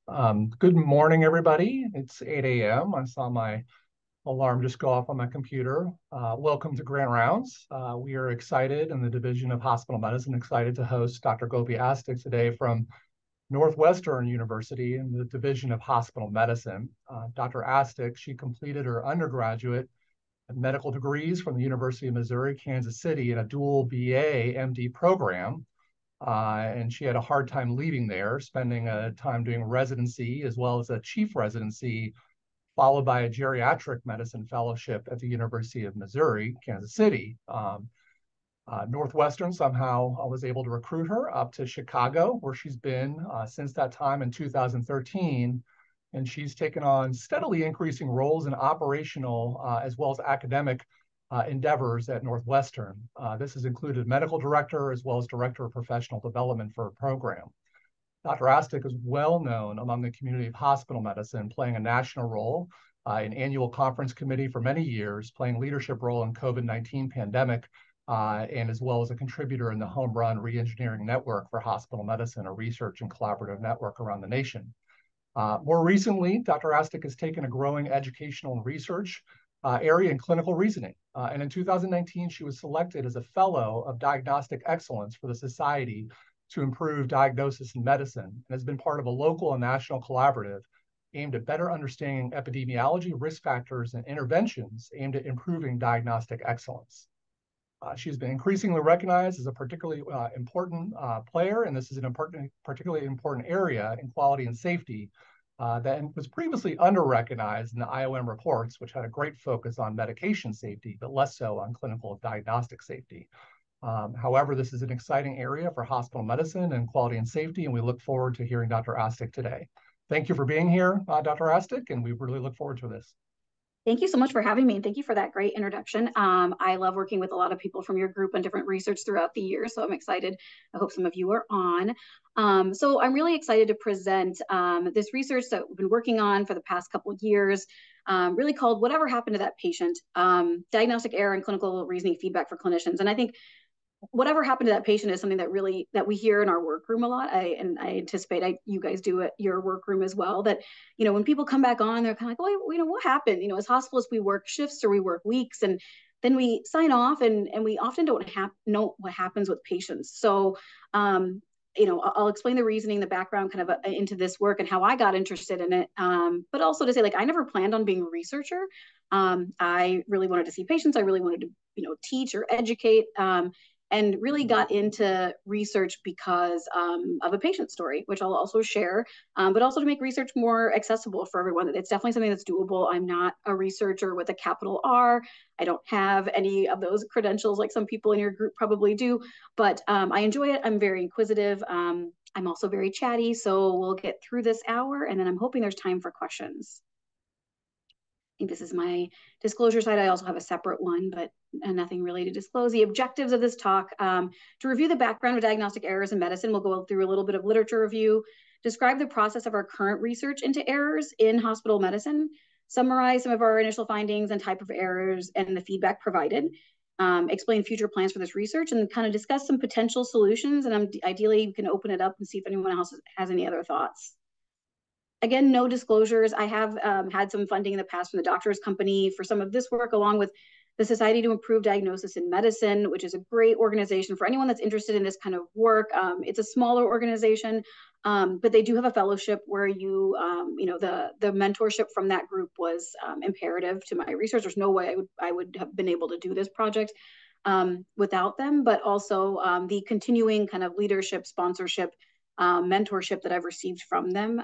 Good morning, everybody. It's 8 a.m. I saw my alarm just go off on my computer. Welcome to Grand Rounds. We are excited in the Division of Hospital Medicine, excited to host Dr. Gopi Astik today from Northwestern University in the Division of Hospital Medicine. Dr. Astik, she completed her undergraduate and medical degrees from the University of Missouri, Kansas City in a dual BA MD program. And she had a hard time leaving there, spending time doing residency as well as a chief residency, followed by a geriatric medicine fellowship at the University of Missouri, Kansas City. Northwestern somehow was able to recruit her up to Chicago, where she's been since that time in 2013. And she's taken on steadily increasing roles in operational as well as academic endeavors at Northwestern. This has included medical director as well as director of professional development for a program. Dr. Astik is well known among the community of hospital medicine, playing a national role in annual conference committee for many years, playing leadership role in COVID-19 pandemic, and as well as a contributor in the Home Run Reengineering Network for Hospital Medicine, a research and collaborative network around the nation. More recently, Dr. Astik has taken a growing educational and research area in clinical reasoning. And in 2019, she was selected as a fellow of Diagnostic Excellence for the Society to Improve Diagnosis in Medicine, and has been part of a local and national collaborative aimed at better understanding epidemiology, risk factors, and interventions aimed at improving diagnostic excellence. She's been increasingly recognized as a particularly important player, and this is an particularly important area in quality and safety that was previously under-recognized in the IOM reports, which had a great focus on medication safety, but less so on clinical diagnostic safety. However, this is an exciting area for hospital medicine and quality and safety, and we look forward to hearing Dr. Astik today. Thank you for being here, Dr. Astik, and we really look forward to this. Thank you so much for having me, and thank you for that great introduction. I love working with a lot of people from your group on different research throughout the year, so I'm excited. I hope some of you are on. So I'm really excited to present this research that we've been working on for the past couple of years, really called Whatever Happened to That Patient, Diagnostic Error and Clinical Reasoning Feedback for Clinicians. And I think whatever happened to that patient is something that we hear in our workroom a lot. I anticipate you guys do it your workroom as well, that when people come back on, they're kind of like, oh, what happened? As hospitalists, we work shifts or we work weeks, and then we sign off, and we often don't know what happens with patients. So I'll explain the reasoning, the background kind of into this work and how I got interested in it, but also to say, like, I never planned on being a researcher. I really wanted to see patients. I really wanted to teach or educate, and really got into research because of a patient story, which I'll also share, but also to make research more accessible for everyone. It's definitely something that's doable. I'm not a researcher with a capital R. I don't have any of those credentials like some people in your group probably do, but I enjoy it. I'm very inquisitive. I'm also very chatty, so we'll get through this hour, and then I'm hoping there's time for questions. I think this is my disclosure side. I also have a separate one, but nothing really to disclose. The objectives of this talk, to review the background of diagnostic errors in medicine. We'll go through a little bit of literature review, describe the process of our current research into errors in hospital medicine, summarize some of our initial findings and type of errors and the feedback provided, explain future plans for this research, and kind of discuss some potential solutions. And ideally, you can open it up and see if anyone else has any other thoughts. Again, no disclosures. I have had some funding in the past from the Doctors Company for some of this work, along with the Society to Improve Diagnosis in Medicine, which is a great organization for anyone that's interested in this kind of work. It's a smaller organization, but they do have a fellowship where the mentorship from that group was imperative to my research. There's no way I would have been able to do this project without them, but also the continuing kind of leadership, sponsorship, mentorship that I've received from them.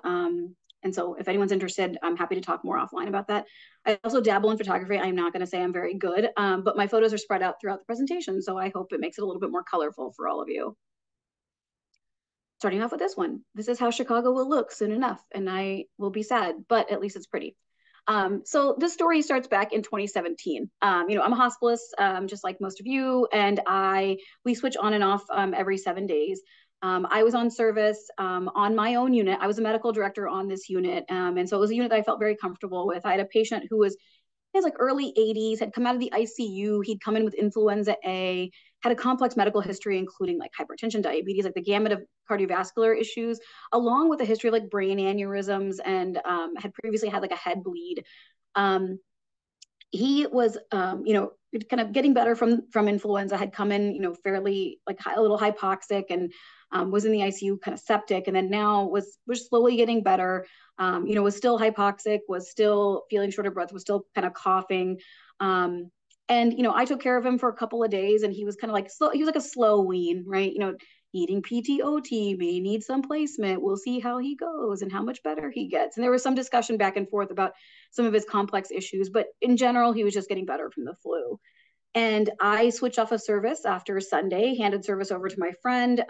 And so if anyone's interested, I'm happy to talk more offline about that. I also dabble in photography. I'm not going to say I'm very good, but my photos are spread out throughout the presentation, so I hope it makes it a little bit more colorful for all of you. Starting off with this one. This is how Chicago will look soon enough, and I will be sad, but at least it's pretty. So this story starts back in 2017. I'm a hospitalist, just like most of you, and we switch on and off every 7 days. I was on service on my own unit. I was a medical director on this unit. And so it was a unit that I felt very comfortable with. I had a patient who was his like early 80s, had come out of the ICU. He'd come in with influenza A, had a complex medical history, including like hypertension, diabetes, like the gamut of cardiovascular issues, along with a history of like brain aneurysms, and had previously had like a head bleed. Um, he was, kind of getting better from influenza, had come in, fairly like a little hypoxic, and was in the ICU, kind of septic, and then now was slowly getting better. Was still hypoxic, was still feeling short of breath, was still kind of coughing. And I took care of him for a couple of days, and he was kind of like slow. He was like a slow wean, right? Eating PTOT, may need some placement. We'll see how he goes and how much better he gets. And there was some discussion back and forth about some of his complex issues, but in general, he was just getting better from the flu. And I switched off of service after Sunday, handed service over to my friend,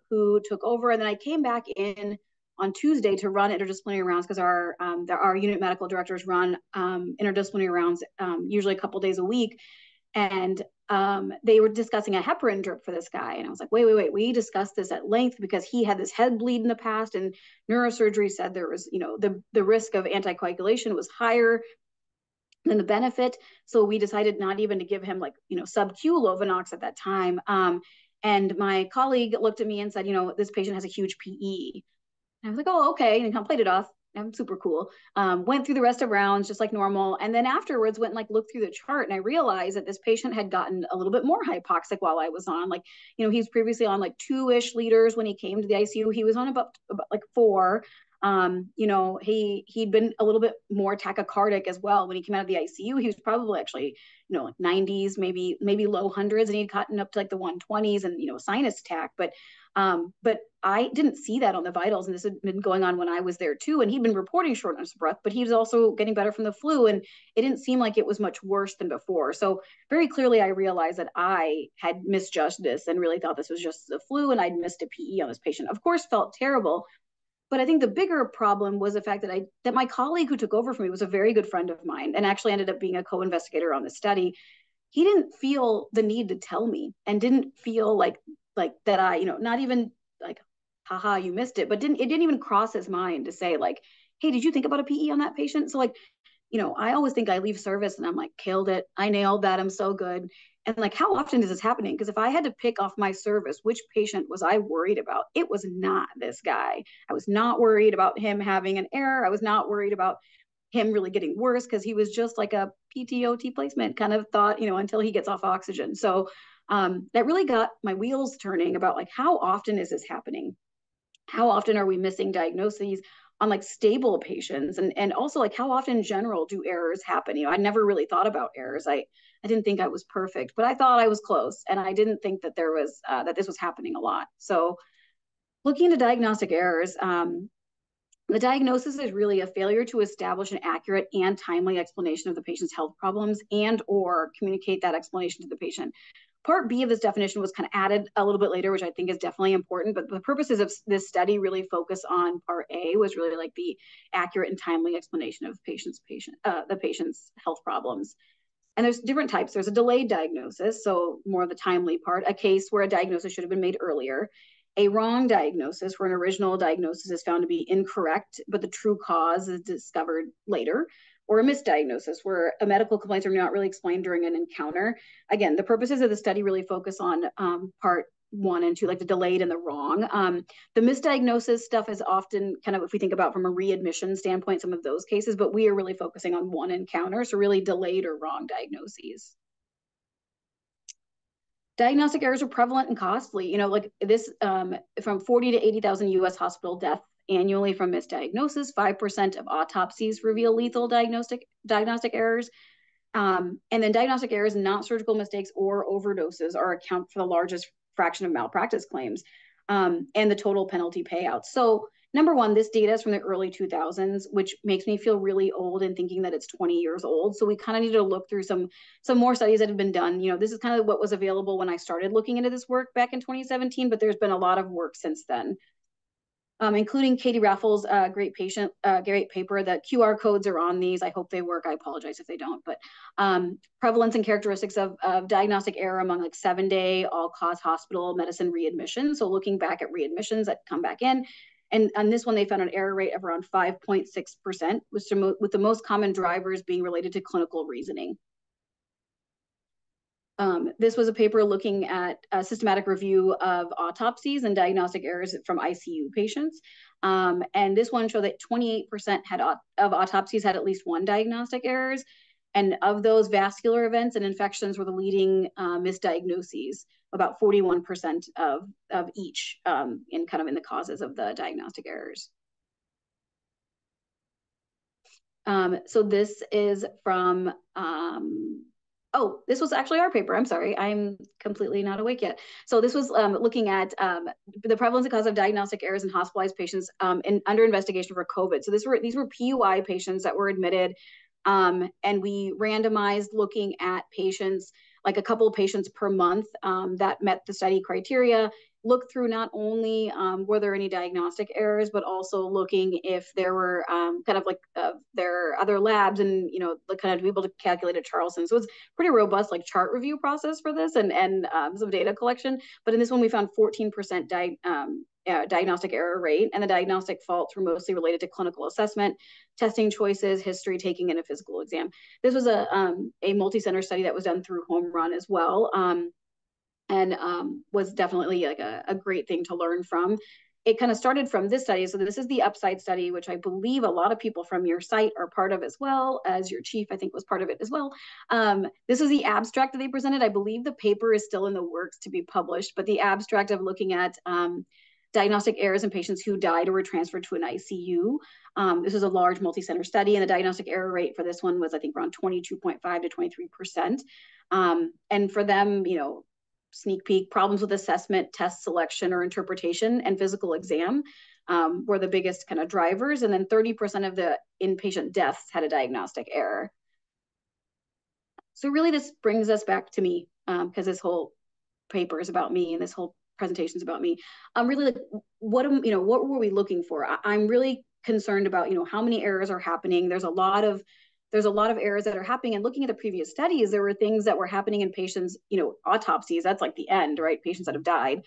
who took over. And then I came back in on Tuesday to run interdisciplinary rounds, because our unit medical directors run interdisciplinary rounds usually a couple days a week. And they were discussing a heparin drip for this guy. And I was like, wait, we discussed this at length, because he had this head bleed in the past, and neurosurgery said there was, the risk of anticoagulation was higher than the benefit. So we decided not even to give him like, sub-Q Lovenox at that time. And my colleague looked at me and said, this patient has a huge PE. And I was like, oh, okay. And he kind of played it off. I'm super cool. Went through the rest of rounds just like normal. And then afterwards went and like looked through the chart, and I realized that this patient had gotten a little bit more hypoxic while I was on. Like, he was previously on like 2-ish liters when he came to the ICU. He was on about like 4. He'd been a little bit more tachycardic as well when he came out of the ICU. He was probably actually, like 90s, maybe low hundreds, and he'd gotten up to like the 120s, and sinus attack. But I didn't see that on the vitals, and this had been going on when I was there too. And he'd been reporting shortness of breath, but he was also getting better from the flu, and it didn't seem like it was much worse than before. So very clearly, I realized that I had misjudged this and really thought this was just the flu, and I'd missed a PE on this patient. Of course, felt terrible. But I think the bigger problem was the fact that my colleague who took over for me was a very good friend of mine, and actually ended up being a co-investigator on the study. He didn't feel the need to tell me, and didn't feel like that I, not even like, haha, you missed it, but it didn't even cross his mind to say like, hey, did you think about a PE on that patient? So like, I always think I leave service and I'm like, killed it. I nailed that. I'm so good. And like, how often is this happening? Because if I had to pick off my service, which patient was I worried about? It was not this guy. I was not worried about him having an error. I was not worried about him really getting worse, because he was just like a PTOT placement kind of thought, until he gets off oxygen. So that really got my wheels turning about like, how often is this happening? How often are we missing diagnoses on like stable patients? And also like, how often in general do errors happen? I never really thought about errors. I didn't think I was perfect, but I thought I was close, and I didn't think that there was that this was happening a lot. So looking into diagnostic errors, the diagnosis is really a failure to establish an accurate and timely explanation of the patient's health problems, and or communicate that explanation to the patient. Part B of this definition was kind of added a little bit later, which I think is definitely important, but the purposes of this study really focus on part A, was really like the accurate and timely explanation of the patient's health problems. And there's different types. There's a delayed diagnosis, so more the timely part, a case where a diagnosis should have been made earlier. A wrong diagnosis, where an original diagnosis is found to be incorrect, but the true cause is discovered later. Or a misdiagnosis, where a medical complaints are not really explained during an encounter. Again, the purposes of the study really focus on part 1 and 2, like the delayed and the wrong. The misdiagnosis stuff is often kind of, if we think about from a readmission standpoint, some of those cases, but we are really focusing on one encounter, so really delayed or wrong diagnoses. Diagnostic errors are prevalent and costly. Like this, from 40 to 80,000 U.S. hospital deaths annually from misdiagnosis. 5% of autopsies reveal lethal diagnostic errors. And then diagnostic errors, not surgical mistakes or overdoses, are account for the largest fraction of malpractice claims, and the total penalty payouts. So number one, this data is from the early 2000s, which makes me feel really old in thinking that it's 20 years old. So we kind of need to look through some more studies that have been done. This is kind of what was available when I started looking into this work back in 2017, but there's been a lot of work since then. Including Katie Raffles' great paper. The QR codes are on these. I hope they work. I apologize if they don't. But prevalence and characteristics of diagnostic error among like 7-day all-cause hospital medicine readmissions. So looking back at readmissions that come back in, And on this one, they found an error rate of around 5.6%, with the most common drivers being related to clinical reasoning. This was a paper looking at a systematic review of autopsies and diagnostic errors from ICU patients. And this one showed that 28% of autopsies had at least one diagnostic errors. And of those, vascular events and infections were the leading misdiagnoses, about 41% of each in the causes of the diagnostic errors. So this is from this was actually our paper. I'm sorry, I'm completely not awake yet. So this was looking at the prevalence and cause of diagnostic errors in hospitalized patients under investigation for COVID. So these were PUI patients that were admitted, and we randomized looking at patients, like a couple of patients per month that met the study criteria. Look through not only were there any diagnostic errors, but also looking if there were their other labs and, kind of to be able to calculate a Charleston. So it's pretty robust, like chart review process for this and some data collection. But in this one, we found 14% diagnostic error rate, and the diagnostic faults were mostly related to clinical assessment, testing choices, history taking, and a physical exam. This was a multi-center study that was done through Home Run as well. And was definitely like a great thing to learn from. It kind of started from this study. So this is the Upside study, which I believe a lot of people from your site are part of, as well as your chief, I think, was part of it as well. This is the abstract that they presented. I believe the paper is still in the works to be published, but the abstract of looking at diagnostic errors in patients who died or were transferred to an ICU. This is a large multi-center study, and the diagnostic error rate for this one was, I think, around 22.5 to 23%. And for them, sneak peek, problems with assessment, test selection or interpretation, and physical exam were the biggest kind of drivers. And then 30% of the inpatient deaths had a diagnostic error. So really this brings us back to me, because this whole paper is about me and this whole presentation is about me. I'm really like, what were we looking for? I'm really concerned about, how many errors are happening. There's a lot of errors that are happening. And looking at the previous studies, there were things that were happening in patients, autopsies, that's like the end, right? Patients that have died,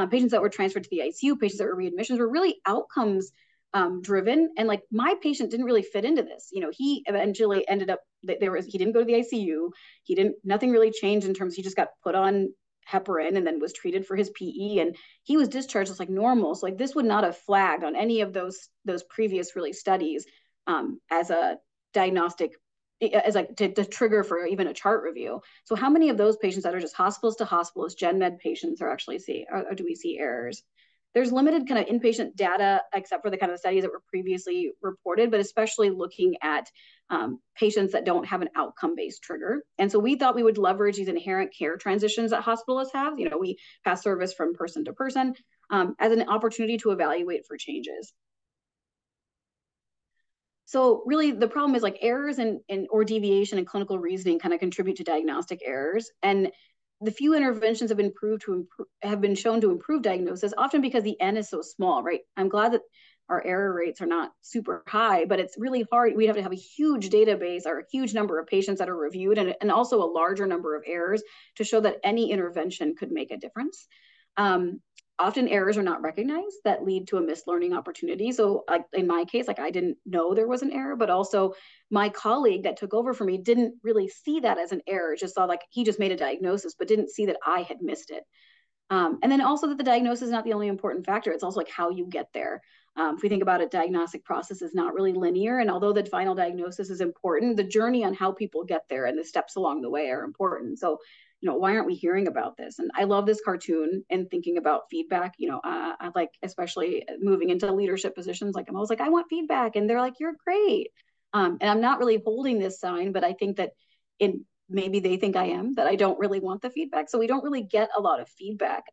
patients that were transferred to the ICU, patients that were readmissions, were really outcomes driven. And like my patient didn't really fit into this. He eventually ended up, he didn't go to the ICU. Nothing really changed in terms, he just got put on heparin and then was treated for his PE, and he was discharged just like normal. So like this would not have flagged on any of those previous really studies as a diagnostic, as like to trigger for even a chart review. So how many of those patients that are just hospitals to hospitals, gen med patients are actually or do we see errors? There's limited kind of inpatient data, except for the kind of studies that were previously reported, but especially looking at patients that don't have an outcome-based trigger. And so we thought we would leverage these inherent care transitions that hospitalists have. We pass service from person to person as an opportunity to evaluate for changes. So really the problem is like errors or deviation in clinical reasoning kind of contribute to diagnostic errors. And the few interventions have been shown to improve diagnosis, often because the N is so small, right? I'm glad that our error rates are not super high, but it's really hard. We have to have a huge database or a huge number of patients that are reviewed, and also a larger number of errors to show that any intervention could make a difference. Often errors are not recognized that lead to a missed learning opportunity. So like in my case, like I didn't know there was an error, but also my colleague that took over for me didn't really see that as an error, just saw like he just made a diagnosis, but didn't see that I had missed it. And then also that the diagnosis is not the only important factor. It's also like how you get there. If we think about it, diagnostic process is not really linear. And although the final diagnosis is important, the journey on how people get there and the steps along the way are important. So why aren't we hearing about this? And I love this cartoon and thinking about feedback. I like, especially moving into leadership positions, like I'm always like, I want feedback. And they're like, you're great. And I'm not really holding this sign, but I think that maybe they think I am, that I don't really want the feedback. So we don't really get a lot of feedback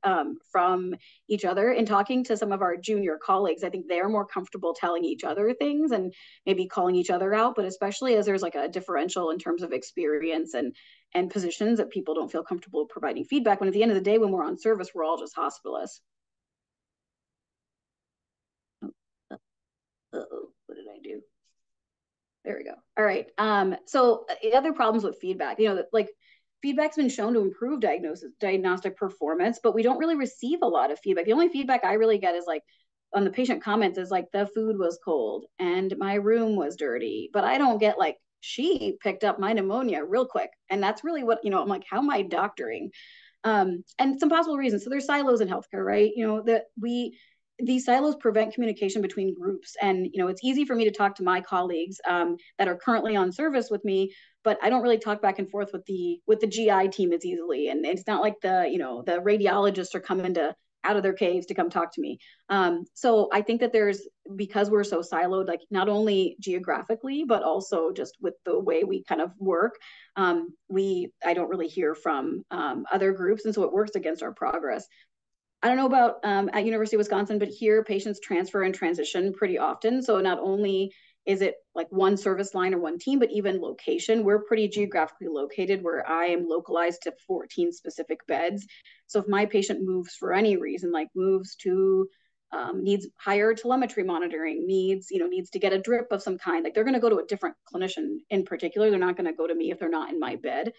from each other. In talking to some of our junior colleagues, I think they're more comfortable telling each other things and maybe calling each other out, but especially as there's like a differential in terms of experience and positions, that people don't feel comfortable providing feedback, when at the end of the day, when we're on service, we're all just hospitalists. What did I do? There we go. All right. So other problems with feedback, like feedback's been shown to improve diagnostic performance, but we don't really receive a lot of feedback. The only feedback I really get is like, on the patient comments is like, the food was cold and my room was dirty, but I don't get like, she picked up my pneumonia real quick. And that's really what, I'm like, how am I doctoring? And some possible reasons. So there's silos in healthcare, right? These silos prevent communication between groups. And, it's easy for me to talk to my colleagues that are currently on service with me, but I don't really talk back and forth with the GI team as easily. And it's not like the radiologists are coming out of their caves to come talk to me. So I think that because we're so siloed, like not only geographically, but also just with the way we kind of work, I don't really hear from other groups. And so it works against our progress. I don't know about at University of Wisconsin, but here patients transfer and transition pretty often. So not only is it like one service line or one team, but even location. We're pretty geographically located where I am localized to 14 specific beds. So if my patient moves for any reason, like moves to needs higher telemetry monitoring, needs to get a drip of some kind, like they're going to go to a different clinician in particular. They're not going to go to me if they're not in my bed.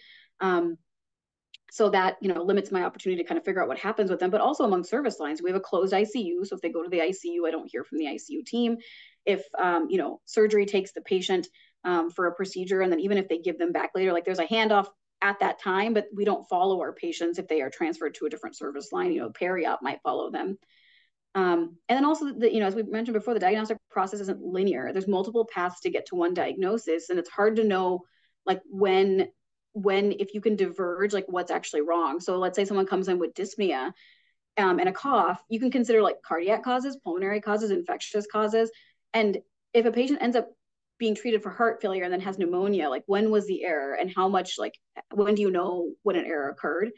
So that limits my opportunity to kind of figure out what happens with them. But also among service lines, we have a closed ICU. So if they go to the ICU, I don't hear from the ICU team. If surgery takes the patient for a procedure, and then even if they give them back later, like there's a handoff at that time, but we don't follow our patients if they are transferred to a different service line. Peri-op might follow them. And then also, as we mentioned before, the diagnostic process isn't linear. There's multiple paths to get to one diagnosis, and it's hard to know like when if you can diverge like what's actually wrong. So let's say someone comes in with dyspnea and a cough, you can consider like cardiac causes, pulmonary causes, infectious causes. And if a patient ends up being treated for heart failure and then has pneumonia, like when was the error and how much, like when do you know when an error occurred?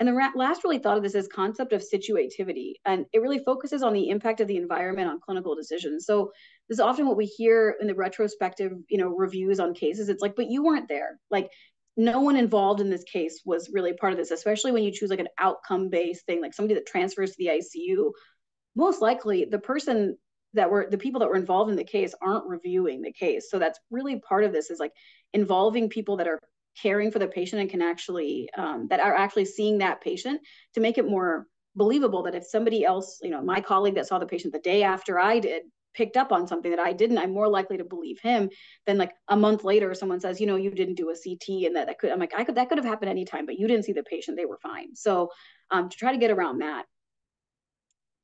And the last really thought of this as concept of situativity. And it really focuses on the impact of the environment on clinical decisions. So this is often what we hear in the retrospective, reviews on cases. It's like, but you weren't there. Like no one involved in this case was really part of this, especially when you choose like an outcome-based thing, like somebody that transfers to the ICU. Most likely the people that were involved in the case aren't reviewing the case. So that's really part of this, is like involving people that are caring for the patient and can actually that are actually seeing that patient, to make it more believable that if somebody else, my colleague that saw the patient the day after I did picked up on something that I didn't, I'm more likely to believe him than like a month later someone says, you didn't do a CT, and that could, I'm like, that could have happened anytime, but you didn't see the patient, they were fine. So to try to get around that,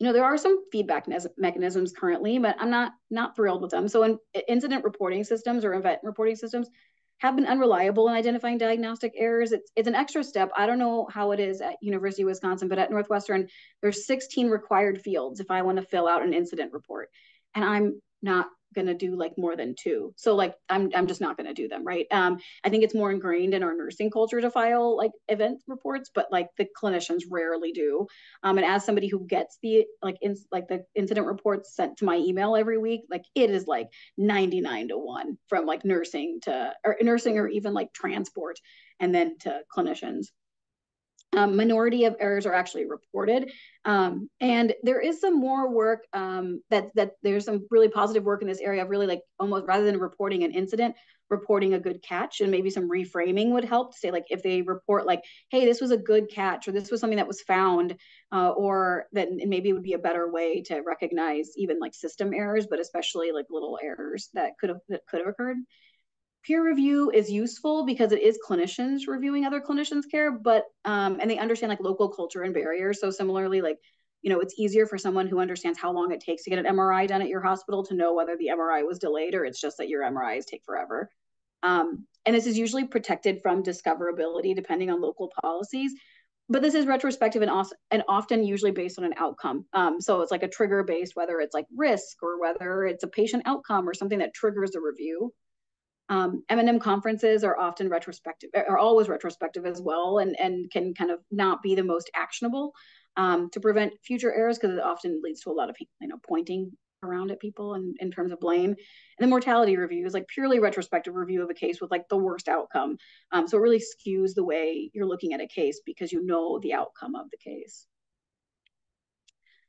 there are some feedback mechanisms currently, but I'm not thrilled with them. So incident reporting systems or event reporting systems have been unreliable in identifying diagnostic errors. It's an extra step. I don't know how it is at University of Wisconsin, but at Northwestern, there's 16 required fields if I want to fill out an incident report. And I'm not going to do like more than 2. So like, I'm just not going to do them. Right. I think it's more ingrained in our nursing culture to file like event reports, but like the clinicians rarely do. And as somebody who gets the the incident reports sent to my email every week, like it is like 99-1 from like nursing or even like transport and then to clinicians. Minority of errors are actually reported. And there is some more work that there's some really positive work in this area of really like almost, rather than reporting an incident, reporting a good catch, and maybe some reframing would help to say like, if they report like, hey, this was a good catch, or this was something that was found, or that maybe it would be a better way to recognize even like system errors, but especially like little errors that could have occurred. Peer review is useful because it is clinicians reviewing other clinicians' care, but and they understand like local culture and barriers. So similarly, like it's easier for someone who understands how long it takes to get an MRI done at your hospital to know whether the MRI was delayed or it's just that your MRIs take forever. And this is usually protected from discoverability depending on local policies. But this is retrospective and often usually based on an outcome. So it's like a trigger based, whether it's like risk or whether it's a patient outcome or something that triggers a review. M&M conferences are often are always retrospective as well, and can kind of not be the most actionable to prevent future errors, because it often leads to a lot of pointing around at people in terms of blame. And the mortality review is like purely retrospective review of a case with like the worst outcome. So it really skews the way you're looking at a case because you know the outcome of the case.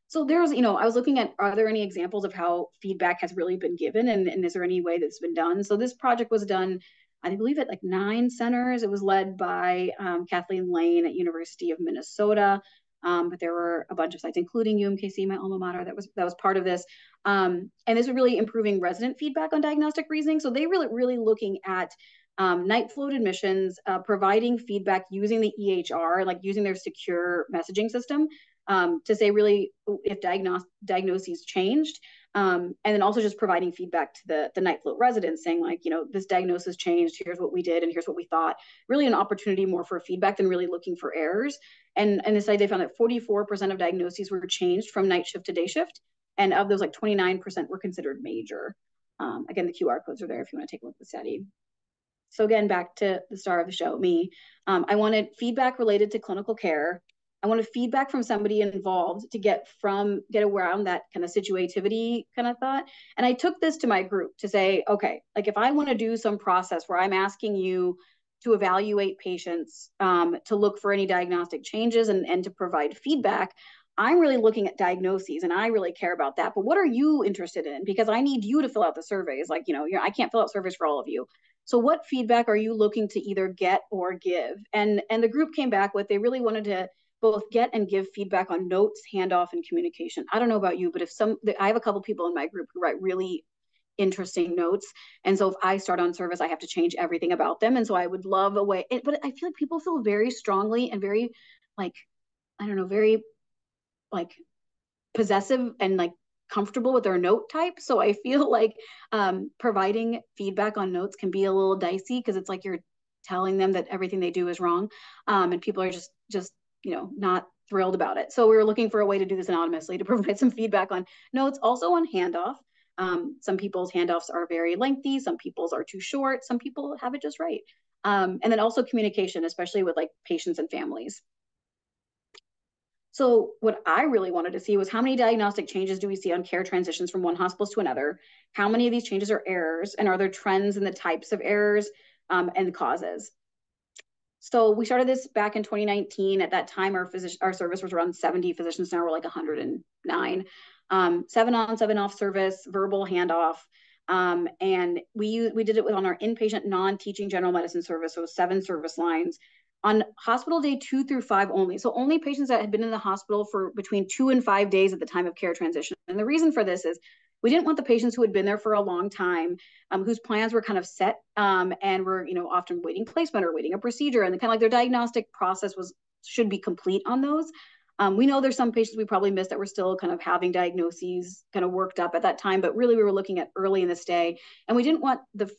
So there's, I was looking at, are there any examples of how feedback has really been given, and is there any way that's been done? So this project was done, I believe, at like 9 centers. It was led by Kathleen Lane at University of Minnesota. but there were a bunch of sites, including UMKC, my alma mater, that was part of this. And this is really improving resident feedback on diagnostic reasoning. So they really looking at night float admissions, providing feedback using the EHR, like using their secure messaging system to say really if diagnoses changed. And then also just providing feedback to the night float residents saying like, this diagnosis changed, here's what we did and here's what we thought. Really an opportunity more for feedback than really looking for errors. And this study, they found that 44% of diagnoses were changed from night shift to day shift. And of those, like 29% were considered major. Again, the QR codes are there if you want to take a look at the study. So again, back to the star of the show, me. I wanted feedback related to clinical care. I wanted feedback from somebody involved to get around that kind of situativity kind of thought. And I took this to my group to say, okay, like if I want to do some process where I'm asking you to evaluate patients, to look for any diagnostic changes and to provide feedback, I'm really looking at diagnoses and I really care about that. But what are you interested in? Because I need you to fill out the surveys. Like, I can't fill out surveys for all of you. So what feedback are you looking to either get or give? And the group came back with, they really wanted to both get and give feedback on notes, handoff, and communication. I don't know about you, but I have a couple people in my group who write really interesting notes. And so if I start on service, I have to change everything about them. And so I would love a way, but I feel like people feel very strongly and very like, I don't know, very like possessive and like comfortable with their note type. So I feel like providing feedback on notes can be a little dicey because it's like you're telling them that everything they do is wrong. And people are just not thrilled about it. So we were looking for a way to do this anonymously to provide some feedback on notes, also on handoff. Some people's handoffs are very lengthy. Some people's are too short. Some people have it just right. And then also communication, especially with like patients and families. So what I really wanted to see was how many diagnostic changes do we see on care transitions from one hospital to another? How many of these changes are errors? And are there trends in the types of errors and causes? So we started this back in 2019. At that time, our service was around 70 physicians. Now we're like 109. 7 on, 7 off service, verbal handoff. And we did it on our inpatient non-teaching general medicine service. So 7 service lines on hospital day 2 through 5 only. So only patients that had been in the hospital for between 2 and 5 days at the time of care transition. And the reason for this is we didn't want the patients who had been there for a long time, whose plans were kind of set and were, often waiting placement or waiting a procedure, and kind of like their diagnostic process should be complete on those. We know there's some patients we probably missed that were still kind of having diagnoses kind of worked up at that time, but really we were looking at early in the stay, and we didn't want the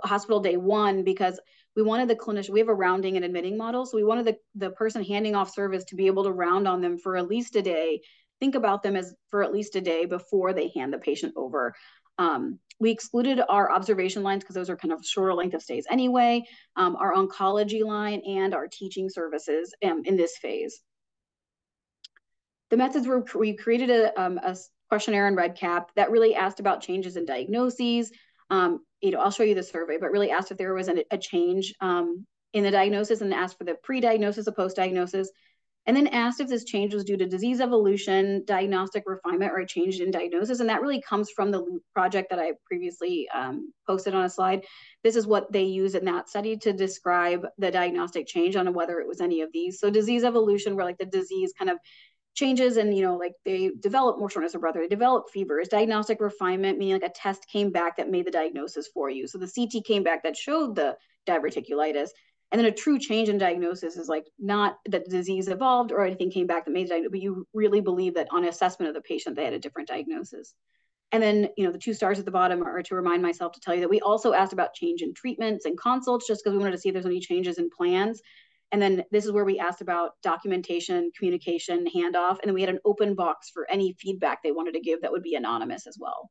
hospital day 1 because we wanted the clinician. We have a rounding and admitting model, so we wanted the person handing off service to be able to round on them for at least a day. Think about them as for at least a day before they hand the patient over. We excluded our observation lines because those are kind of shorter length of stays anyway, our oncology line and our teaching services in this phase. The methods were, we created a questionnaire in REDCap that really asked about changes in diagnoses. I'll show you the survey, but really asked if there was a change in the diagnosis and asked for the pre-diagnosis, the post-diagnosis, and then asked if this change was due to disease evolution, diagnostic refinement, or a change in diagnosis. And that really comes from the LOOP project that I previously posted on a slide. This is what they use in that study to describe the diagnostic change on whether it was any of these. So disease evolution, where like the disease kind of changes and, like they develop more shortness of breath, or they develop fevers. Diagnostic refinement, meaning like a test came back that made the diagnosis for you. So the CT came back that showed the diverticulitis. And then a true change in diagnosis is like not that the disease evolved or anything came back that made it, but you really believe that on assessment of the patient, they had a different diagnosis. And then, the 2 stars at the bottom are to remind myself to tell you that we also asked about change in treatments and consults, just because we wanted to see if there's any changes in plans. And then this is where we asked about documentation, communication, handoff, and then we had an open box for any feedback they wanted to give that would be anonymous as well.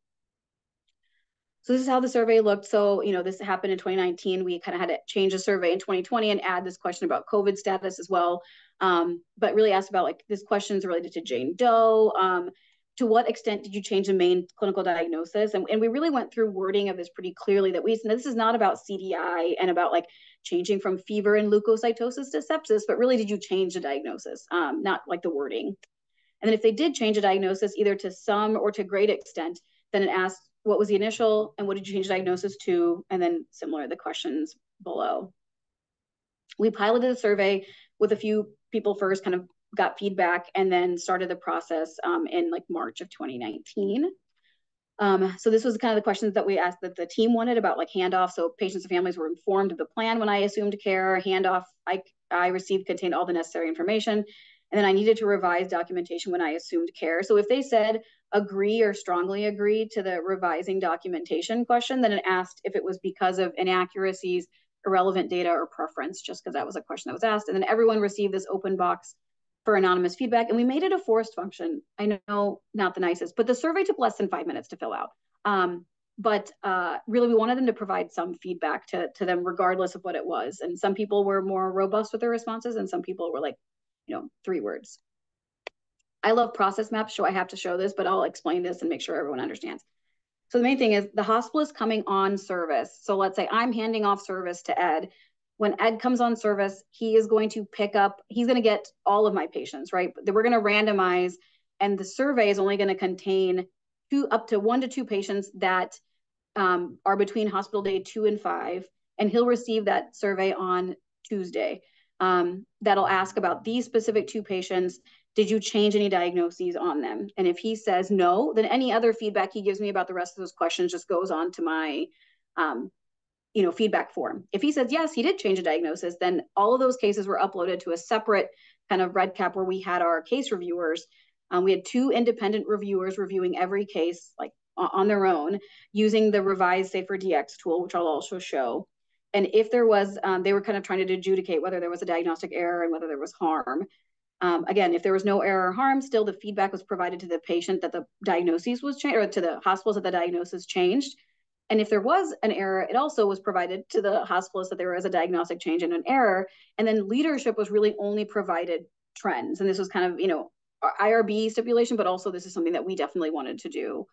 So this is how the survey looked. So, this happened in 2019. We kind of had to change the survey in 2020 and add this question about COVID status as well. But really asked about like this question is related to Jane Doe. To what extent did you change the main clinical diagnosis? And we really went through wording of this pretty clearly that this is not about CDI and about like changing from fever and leukocytosis to sepsis, but really did you change the diagnosis, not like the wording. And then if they did change a diagnosis either to some or to great extent, then it asked what was the initial and what did you change the diagnosis to? And then similar, the questions below. We piloted a survey with a few people first, kind of got feedback, and then started the process in like March of 2019. So this was kind of the questions that we asked that the team wanted about like handoff. So patients and families were informed of the plan when I assumed care. Handoff I received contained all the necessary information. And then I needed to revise documentation when I assumed care. So if they said agree or strongly agree to the revising documentation question, then it asked if it was because of inaccuracies, irrelevant data, or preference, just because that was a question that was asked. And then everyone received this open box for anonymous feedback. And we made it a forced function. I know, not the nicest, but the survey took less than 5 minutes to fill out. But really, we wanted them to provide some feedback to them, regardless of what it was. And some people were more robust with their responses, and some people were like, 3 words. I love process maps, so I have to show this, but I'll explain this and make sure everyone understands. So the main thing is the hospital is coming on service. So let's say I'm handing off service to Ed. When Ed comes on service, he is going to he's going to get all of my patients, right? But we're going to randomize, and the survey is only going to contain up to 1 to 2 patients that are between hospital day 2 and 5, and he'll receive that survey on Tuesday. That'll ask about these specific 2 patients. Did you change any diagnoses on them? And if he says no, then any other feedback he gives me about the rest of those questions just goes on to my feedback form. If he says yes, he did change a diagnosis, then all of those cases were uploaded to a separate kind of red cap where we had our case reviewers. We had 2 independent reviewers reviewing every case like on their own using the revised Safer DX tool, which I'll also show. And if there was, they were kind of trying to adjudicate whether there was a diagnostic error and whether there was harm. Again, if there was no error or harm, still the feedback was provided to the patient that the diagnosis was changed, or to the hospitals that the diagnosis changed. And if there was an error, it also was provided to the hospitals that there was a diagnostic change and an error. And then leadership was really only provided trends. And this was kind of, IRB stipulation, but also this is something that we definitely wanted to do.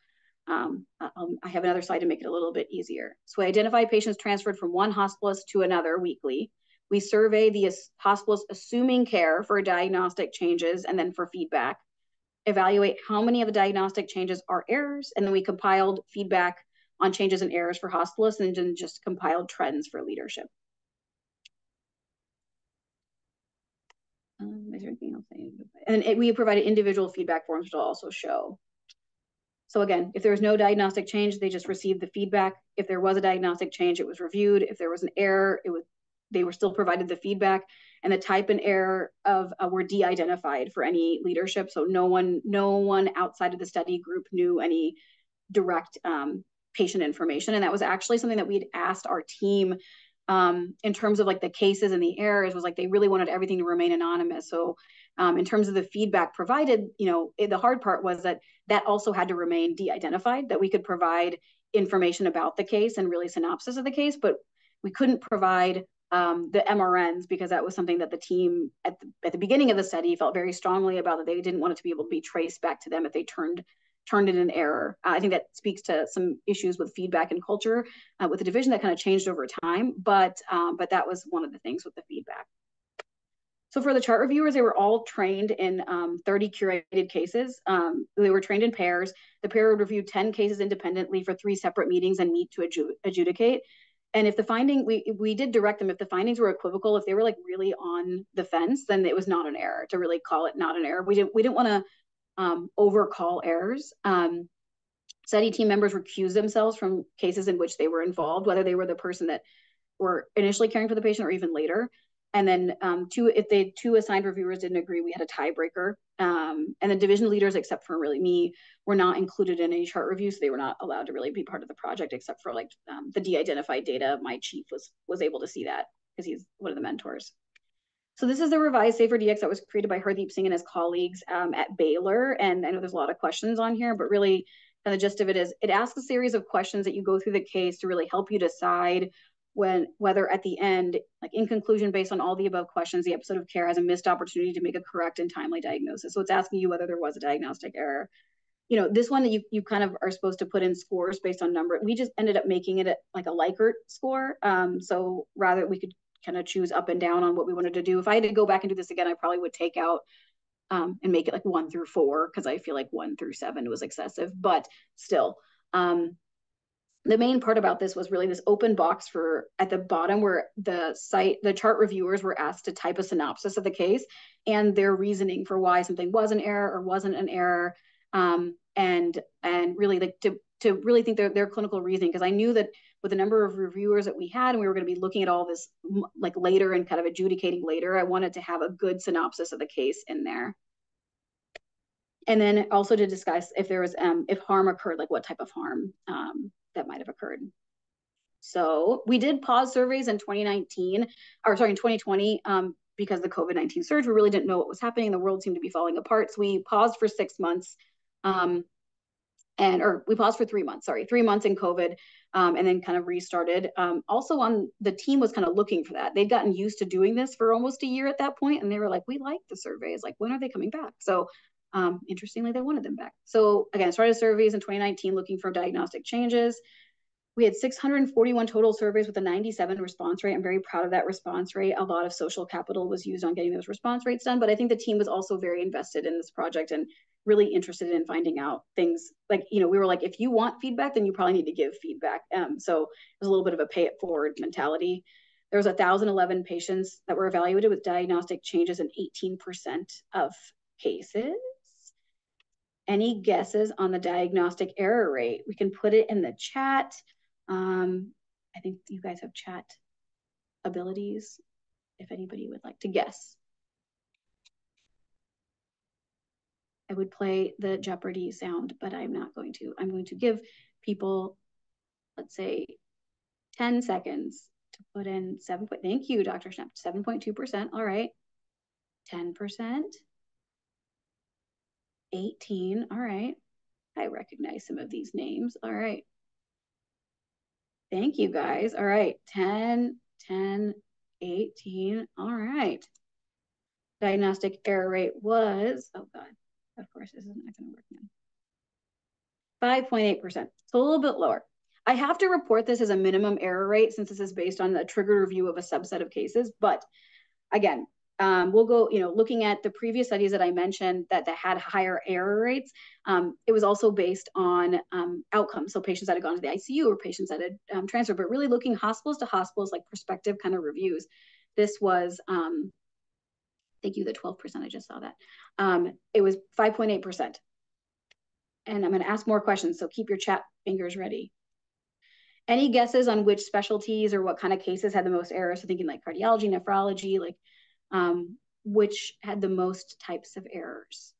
I have another slide to make it a little bit easier. So we identify patients transferred from one hospitalist to another weekly. We survey the hospitals assuming care for diagnostic changes and then for feedback. Evaluate how many of the diagnostic changes are errors, and then we compiled feedback on changes and errors for hospitalists, and then just compiled trends for leadership. Is there anything else I need to do? And we provided individual feedback forms, which I'll also show. So again, if there was no diagnostic change, they just received the feedback. If there was a diagnostic change, it was reviewed. If there was an error, they were still provided the feedback, and the type and error were de-identified for any leadership. So no one outside of the study group knew any direct patient information. And that was actually something that we'd asked our team in terms of like the cases and the errors, was like they really wanted everything to remain anonymous. So in terms of the feedback provided, the hard part was that also had to remain de-identified, that we could provide information about the case and really synopsis of the case, but we couldn't provide the MRNs, because that was something that the team at the beginning of the study felt very strongly about, that they didn't want it to be able to be traced back to them if they turned in an error. I think that speaks to some issues with feedback and culture with the division that kind of changed over time, but that was one of the things with the feedback. So for the chart reviewers, they were all trained in 30 curated cases. They were trained in pairs. The pair would review 10 cases independently for 3 separate meetings and meet to adjudicate. And if the finding, we did direct them, if the findings were equivocal, if they were like really on the fence, then it was not an error, to really call it not an error. We didn't want to overcall errors. Study team members recused themselves from cases in which they were involved, whether they were the person that were initially caring for the patient or even later. And then if 2 assigned reviewers didn't agree, we had a tiebreaker. And the division leaders, except for really me, were not included in any chart review, so they were not allowed to really be part of the project, except for like the de-identified data. My chief was able to see that because he's one of the mentors. So this is the revised Safer DX that was created by Hardeep Singh and his colleagues at Baylor. And I know there's a lot of questions on here, but really kind of the gist of it is it asks a series of questions that you go through the case to really help you decide whether at the end, like in conclusion, based on all the above questions, the episode of care has a missed opportunity to make a correct and timely diagnosis. So it's asking you whether there was a diagnostic error. This one that you kind of are supposed to put in scores based on number. We just ended up making it like a Likert score. So rather we could kind of choose up and down on what we wanted to do. If I had to go back and do this again, I probably would take out and make it like 1 through 4, because I feel like 1 through 7 was excessive, but still. the main part about this was really this open box for at the bottom where the chart reviewers were asked to type a synopsis of the case and their reasoning for why something was an error or wasn't an error, and really like to really think their clinical reasoning, because I knew that with the number of reviewers that we had and we were going to be looking at all this like later and kind of adjudicating later, I wanted to have a good synopsis of the case in there. And then also to discuss if there was if harm occurred, like what type of harm that might have occurred. So we did pause surveys in 2019, or sorry, in 2020, because the COVID-19 surge. We really didn't know what was happening. The world seemed to be falling apart. So we paused for 6 months, or we paused for 3 months, 3 months in COVID, and then kind of restarted. Also on the team was kind of looking for that. They'd gotten used to doing this for almost a year at that point, and they were like, we like the surveys. Like, when are they coming back? So interestingly, they wanted them back. So again, started surveys in 2019 looking for diagnostic changes. We had 641 total surveys with a 97 response rate. I'm very proud of that response rate. A lot of social capital was used on getting those response rates done, but I think the team was also very invested in this project and really interested in finding out things like, we were like, if you want feedback, then you probably need to give feedback. So it was a little bit of a pay it forward mentality. There was 1,011 patients that were evaluated with diagnostic changes in 18% of cases. Any guesses on the diagnostic error rate? We can put it in the chat. I think you guys have chat abilities if anybody would like to guess. I would play the Jeopardy sound, but I'm not going to. I'm going to give people, let's say, 10 seconds to put in 7. Thank you, Dr. Schnapp. 7.2%. All right. 10%. 18. All right. I recognize some of these names. All right. Thank you, guys. All right. 10, 10, 18. All right. Diagnostic error rate was, oh God, of course, this is not going to work now. 5.8%. So a little bit lower. I have to report this as a minimum error rate since this is based on the triggered review of a subset of cases. But again, we'll go, looking at the previous studies that I mentioned that had higher error rates. It was also based on outcomes. So patients that had gone to the ICU or patients that had transferred, but really looking hospitals to hospitals, like prospective kind of reviews. This was, thank you, the 12%, I just saw that. It was 5.8%. And I'm going to ask more questions, so keep your chat fingers ready. Any guesses on which specialties or what kind of cases had the most errors? So thinking like cardiology, nephrology, like which had the most types of errors?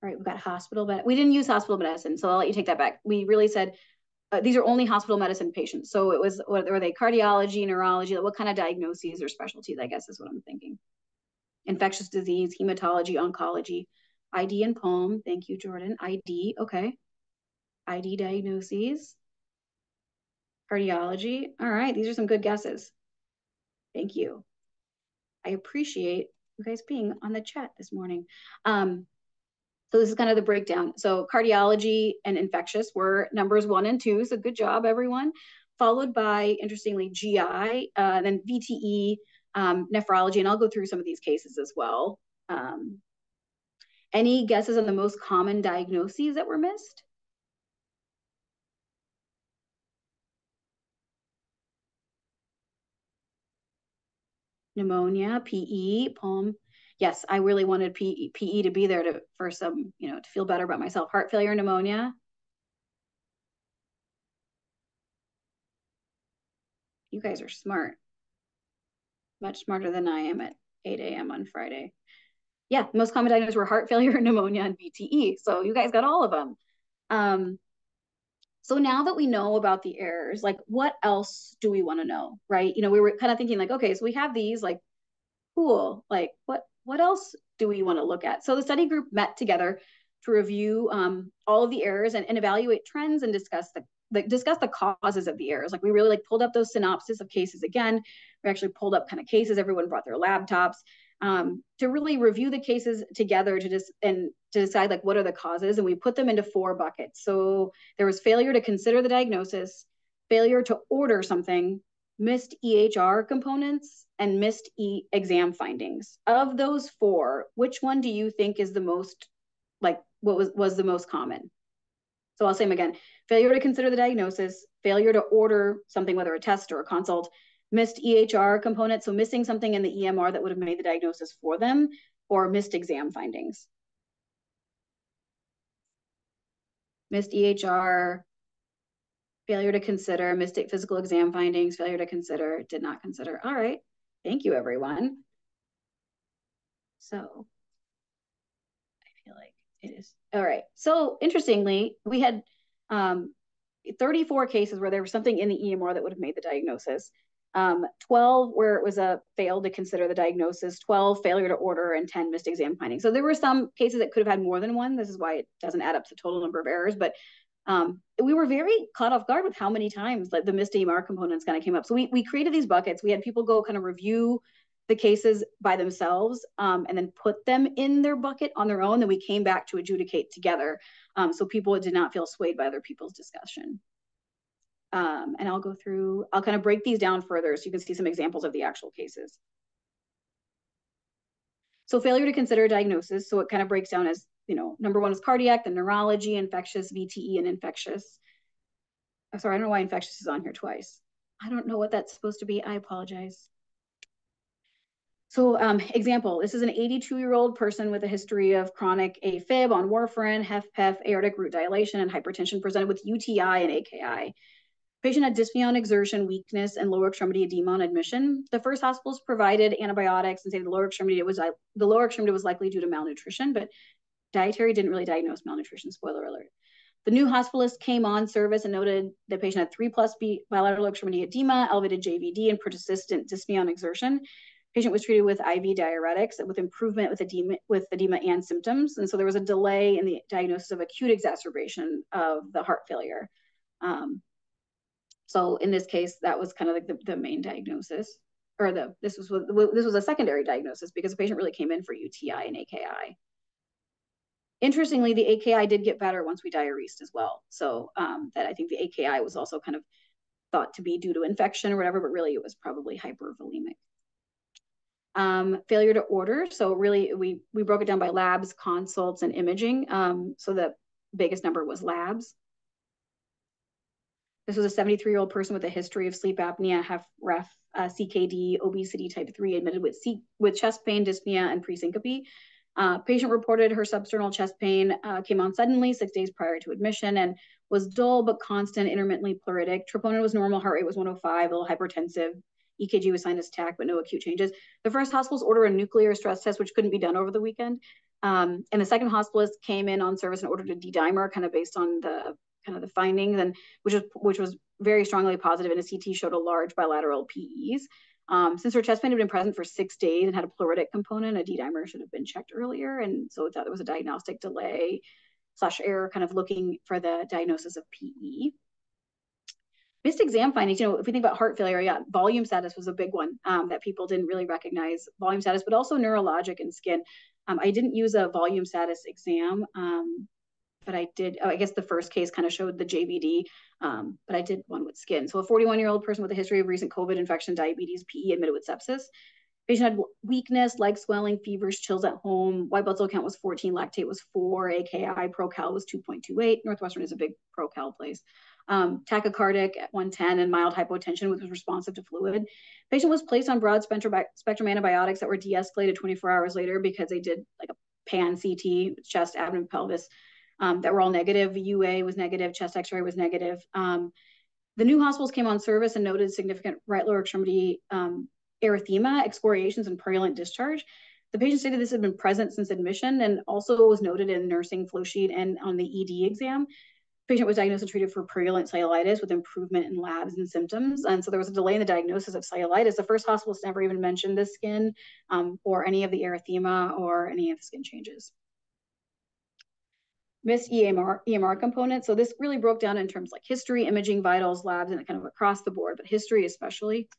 All right, we've got hospital, but we didn't use hospital medicine, so I'll let you take that back. We really said these are only hospital medicine patients. So it was, were they cardiology, neurology, what kind of diagnoses or specialties, I guess is what I'm thinking. Infectious disease, hematology, oncology, ID and POEM. Thank you, Jordan. ID, okay. ID diagnoses. Cardiology. All right, these are some good guesses. Thank you. I appreciate you guys being on the chat this morning. So this is kind of the breakdown. So cardiology and infectious were numbers 1 and 2. So good job, everyone. Followed by, interestingly, GI, then VTE, nephrology, and I'll go through some of these cases as well. Any guesses on the most common diagnoses that were missed? Pneumonia, PE, POEM. Yes, I really wanted PE to be there for some, to feel better about myself. Heart failure, pneumonia. You guys are smart. Much smarter than I am at 8 a.m. on Friday. Yeah, most common diagnoses were heart failure, pneumonia, and VTE. So you guys got all of them. So now that we know about the errors, like what else do we want to know, right? We were kind of thinking like, okay, so we have these, like, cool, like what else do we want to look at? So the study group met together to review all of the errors and evaluate trends and discuss the causes of the errors. Like we really pulled up those synopses of cases again. We actually pulled up kind of cases. Everyone brought their laptops to really review the cases together to decide like what are the causes, and we put them into 4 buckets. So there was failure to consider the diagnosis, failure to order something, missed EHR components, and missed exam findings. Of those four, which one do you think is the most, like, what was the most common? So I'll say them again. Failure to consider the diagnosis, failure to order something, whether a test or a consult, missed EHR component, so missing something in the EMR that would have made the diagnosis for them, or missed exam findings. Missed EHR, failure to consider, missed physical exam findings, failure to consider, did not consider. All right. Thank you, everyone. So I feel like it is. All right. So interestingly, we had 34 cases where there was something in the EMR that would have made the diagnosis. 12 where it was a fail to consider the diagnosis, 12 failure to order, and 10 missed exam findings. So there were some cases that could have had more than one. This is why it doesn't add up to the total number of errors, but we were very caught off guard with how many times like the missed EMR components kind of came up. So we created these buckets. We had people go kind of review the cases by themselves and then put them in their bucket on their own. Then we came back to adjudicate together. So people did not feel swayed by other people's discussion. And I'll kind of break these down further so you can see some examples of the actual cases. So failure to consider diagnosis. So it kind of breaks down as, number one is cardiac, then neurology, infectious, VTE, and infectious. I'm sorry, I don't know why infectious is on here twice. I don't know what that's supposed to be. I apologize. So example, this is an 82-year-old person with a history of chronic AFib on warfarin, HFpEF, aortic root dilation, and hypertension presented with UTI and AKI. Patient had dyspnea on exertion, weakness, and lower extremity edema on admission. The first hospitals provided antibiotics and say the lower extremity was likely due to malnutrition, but dietary didn't really diagnose malnutrition, spoiler alert. The new hospitalist came on service and noted the patient had 3+B bilateral extremity edema, elevated JVD, and persistent dyspnea on exertion. Patient was treated with IV diuretics with improvement with edema and symptoms. And so there was a delay in the diagnosis of acute exacerbation of the heart failure. So in this case, that was kind of like the main diagnosis, or this was a secondary diagnosis because the patient really came in for UTI and AKI. Interestingly, the AKI did get better once we diuresed as well. So that I think the AKI was also kind of thought to be due to infection or whatever, but really it was probably hypervolemic. Failure to order. So really we broke it down by labs, consults, and imaging. So the biggest number was labs. This was a 73-year-old person with a history of sleep apnea, HFrEF, CKD, obesity type 3, admitted with chest pain, dyspnea, and presyncope. Patient reported her substernal chest pain came on suddenly 6 days prior to admission and was dull but constant, intermittently pleuritic. Troponin was normal, heart rate was 105, a little hypertensive. EKG was sinus tach, but no acute changes. The first hospitals ordered a nuclear stress test, which couldn't be done over the weekend. And the second hospitalist came in on service and ordered a D-dimer, kind of based on the findings, and which was very strongly positive, and a CT showed a large bilateral PEs. Since her chest pain had been present for 6 days and had a pleuritic component, a D-dimer should have been checked earlier, and so that there was a diagnostic delay / error, kind of looking for the diagnosis of PE. Missed exam findings, if we think about heart failure, yeah, volume status was a big one that people didn't really recognize, volume status, but also neurologic and skin. I didn't use a volume status exam, but I did, I guess the first case kind of showed the JVD, but I did one with skin. So a 41-year-old person with a history of recent COVID infection, diabetes, PE, admitted with sepsis. Patient had weakness, leg swelling, fevers, chills at home. White blood cell count was 14, lactate was 4, AKI, ProCal was 2.28. Northwestern is a big ProCal place. Tachycardic at 110 and mild hypotension, which was responsive to fluid. Patient was placed on broad spectrum antibiotics that were de-escalated 24 hours later because they did like a pan CT, chest, abdomen, pelvis, that were all negative. UA was negative, chest x-ray was negative. The new hospitals came on service and noted significant right lower extremity erythema, excoriations, and purulent discharge. The patient stated this had been present since admission and also was noted in nursing flow sheet and on the ED exam. Patient was diagnosed and treated for purulent cellulitis with improvement in labs and symptoms. And so there was a delay in the diagnosis of cellulitis. The first hospitals never even mentioned the skin or any of the erythema or any of the skin changes. Missed EMR component. So this really broke down in terms like history, imaging, vitals, labs, and kind of across the board, but history especially.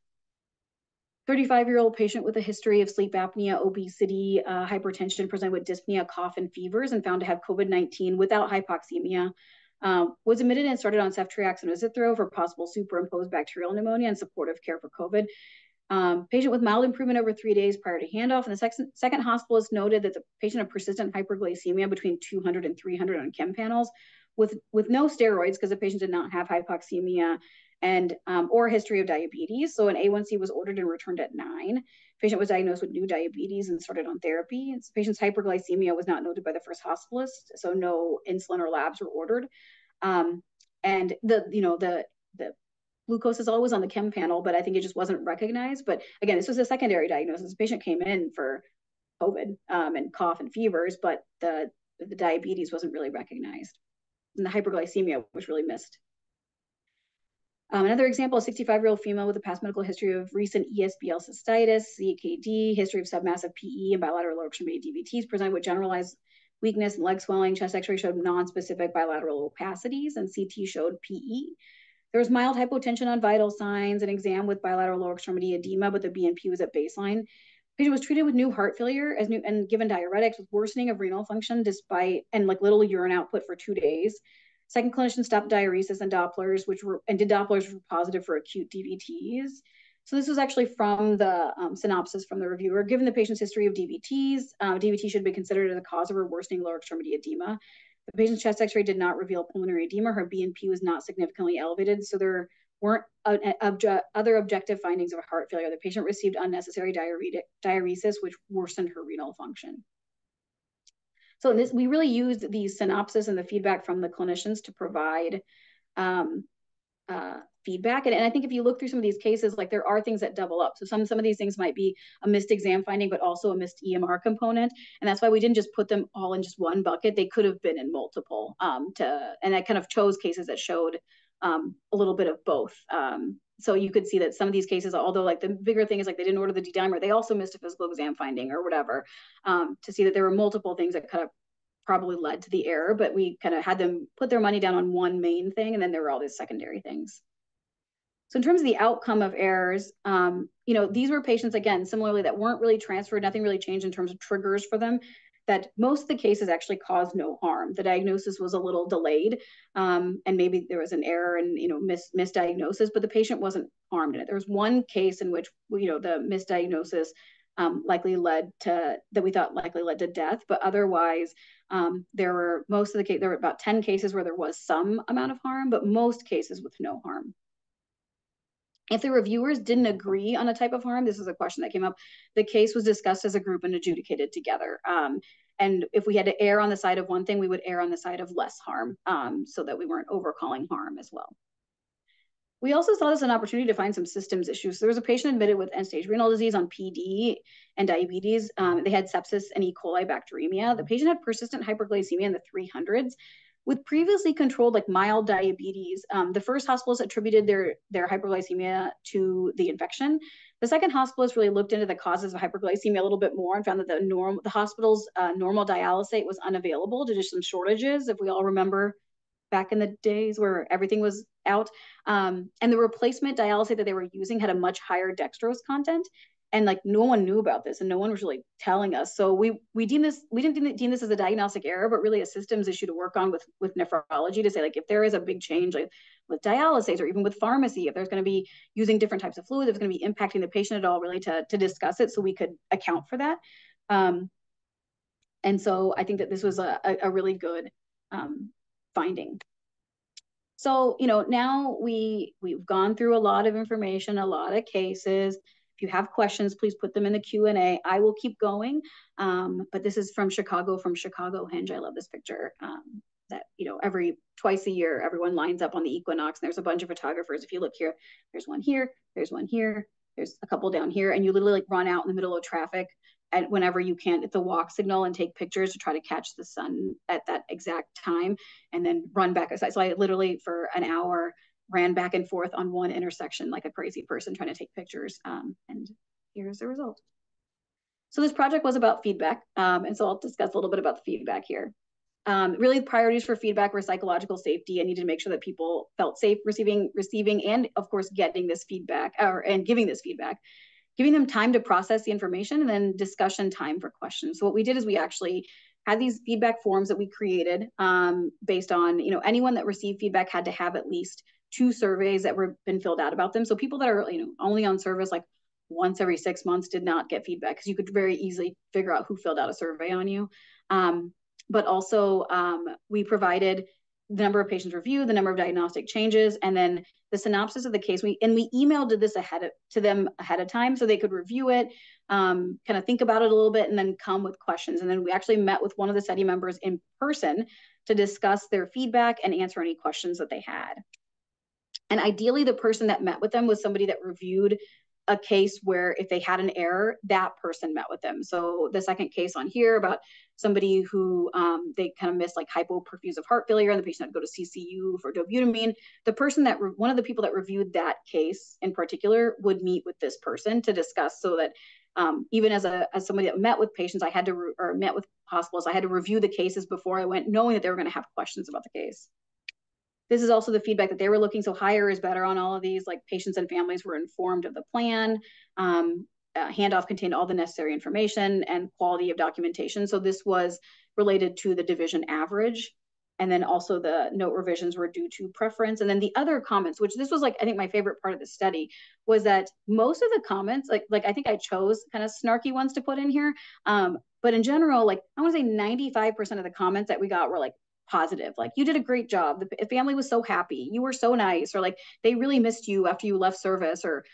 35-year-old patient with a history of sleep apnea, obesity, hypertension, presented with dyspnea, cough, and fevers, and found to have COVID-19 without hypoxemia. was admitted and started on ceftriaxone and azithro for possible superimposed bacterial pneumonia and supportive care for COVID. Patient with mild improvement over 3 days prior to handoff. And the second hospitalist noted that the patient had persistent hyperglycemia between 200 and 300 on chem panels with no steroids because the patient did not have hypoxemia and or a history of diabetes. So an A1C was ordered and returned at 9. Patient was diagnosed with new diabetes and started on therapy. And the patient's hyperglycemia was not noted by the first hospitalist, so no insulin or labs were ordered. And the glucose is always on the chem panel, but I think it just wasn't recognized. But again, this was a secondary diagnosis. The patient came in for COVID and cough and fevers, but the diabetes wasn't really recognized. And the hyperglycemia was really missed. Another example, a 65-year-old female with a past medical history of recent ESBL cystitis, CKD, history of submassive PE and bilateral lower extremity DVTs, presented with generalized weakness and leg swelling. Chest x-ray showed non-specific bilateral opacities, and CT showed PE. There was mild hypotension on vital signs, an exam with bilateral lower extremity edema, but the BNP was at baseline. The patient was treated with new heart failure and given diuretics with worsening of renal function and little urine output for 2 days. Second clinician stopped diuresis and Dopplers, did Dopplers were positive for acute DVTs. So this was actually from the synopsis from the reviewer. Given the patient's history of DVTs, DVT should be considered as a cause of a worsening lower extremity edema. The patient's chest x-ray did not reveal pulmonary edema. Her BNP was not significantly elevated, so there weren't other objective findings of heart failure. The patient received unnecessary diuresis, which worsened her renal function. So we really used the synopsis and the feedback from the clinicians to provide feedback. And I think if you look through some of these cases, like there are things that double up. So some of these things might be a missed exam finding, but also a missed EMR component. And that's why we didn't just put them all in just one bucket. They could have been in multiple and I kind of chose cases that showed a little bit of both. So you could see that some of these cases, although like the bigger thing is like they didn't order the D-dimer, they also missed a physical exam finding or whatever, to see that there were multiple things that kind of probably led to the error, but we kind of had them put their money down on one main thing, and then there were all these secondary things. So in terms of the outcome of errors, these were patients, again, similarly, that weren't really transferred, nothing really changed in terms of triggers for them, that most of the cases actually caused no harm. The diagnosis was a little delayed, and maybe there was an error and misdiagnosis, but the patient wasn't harmed in it. There was one case in which the misdiagnosis likely led to death, but otherwise there were about 10 cases where there was some amount of harm, but most cases with no harm. If the reviewers didn't agree on a type of harm, this is a question that came up, the case was discussed as a group and adjudicated together. And if we had to err on the side of one thing, we would err on the side of less harm, so that we weren't overcalling harm as well. We also saw this as an opportunity to find some systems issues. So there was a patient admitted with end-stage renal disease on PD and diabetes. They had sepsis and E. coli bacteremia. The patient had persistent hyperglycemia in the 300s with previously controlled like mild diabetes. The first hospitalist attributed their hyperglycemia to the infection. The second hospitalist really looked into the causes of hyperglycemia a little bit more and found that the hospital's normal dialysate was unavailable due to some shortages, if we all remember back in the days where everything was out. And the replacement dialysate that they were using had a much higher dextrose content. And like no one knew about this and no one was really telling us. So we didn't deem this as a diagnostic error, but really a systems issue to work on with nephrology to say like if there is a big change like with dialysate or even with pharmacy, if there's going to be using different types of fluid, if it's going to be impacting the patient at all, really to discuss it so we could account for that. And so I think that this was a really good finding. So, now we've gone through a lot of information, a lot of cases. If you have questions, please put them in the Q&A. I will keep going. But this is from Chicago Hinge. I love this picture. That, every twice a year, everyone lines up on the equinox. And there's a bunch of photographers. If you look here, there's one here, there's one here, there's a couple down here. And you literally like run out in the middle of traffic and whenever you can, it's a walk signal and take pictures to try to catch the sun at that exact time and then run back aside. So I literally for an hour ran back and forth on one intersection like a crazy person trying to take pictures. And here's the result. So this project was about feedback. And so I'll discuss a little bit about the feedback here. Really priorities for feedback were psychological safety. I needed to make sure that people felt safe receiving and of course getting this feedback and giving this feedback, giving them time to process the information and then discussion time for questions. So what we did is we actually had these feedback forms that we created based on, anyone that received feedback had to have at least 2 surveys that were been filled out about them. So people that are, only on service like once every 6 months did not get feedback, because you could very easily figure out who filled out a survey on you. But also we provided the number of patients reviewed, the number of diagnostic changes, and then the synopsis of the case. We emailed this to them ahead of time so they could review it, kind of think about it a little bit, and then come with questions. And then we actually met with one of the study members in person to discuss their feedback and answer any questions that they had. And ideally, the person that met with them was somebody that reviewed a case where if they had an error, that person met with them. So the second case on here about somebody who they kind of missed like hypoperfusive heart failure, and the patient had to go to CCU for dobutamine. The person that one of the people that reviewed that case in particular would meet with this person to discuss, so that even as somebody that met with patients, or met with hospitals, I had to review the cases before I went, knowing that they were going to have questions about the case. This is also the feedback that they were looking. So higher is better on all of these. Like, patients and families were informed of the plan. Handoff contained all the necessary information and quality of documentation. So this was related to the division average. And then also the note revisions were due to preference. And then the other comments, which this was like, I think my favorite part of the study, was that most of the comments, like I think I chose kind of snarky ones to put in here. But in general, like I want to say 95% of the comments that we got were like positive. Like, you did a great job. The family was so happy. You were so nice. Or like, they really missed you after you left service. Or,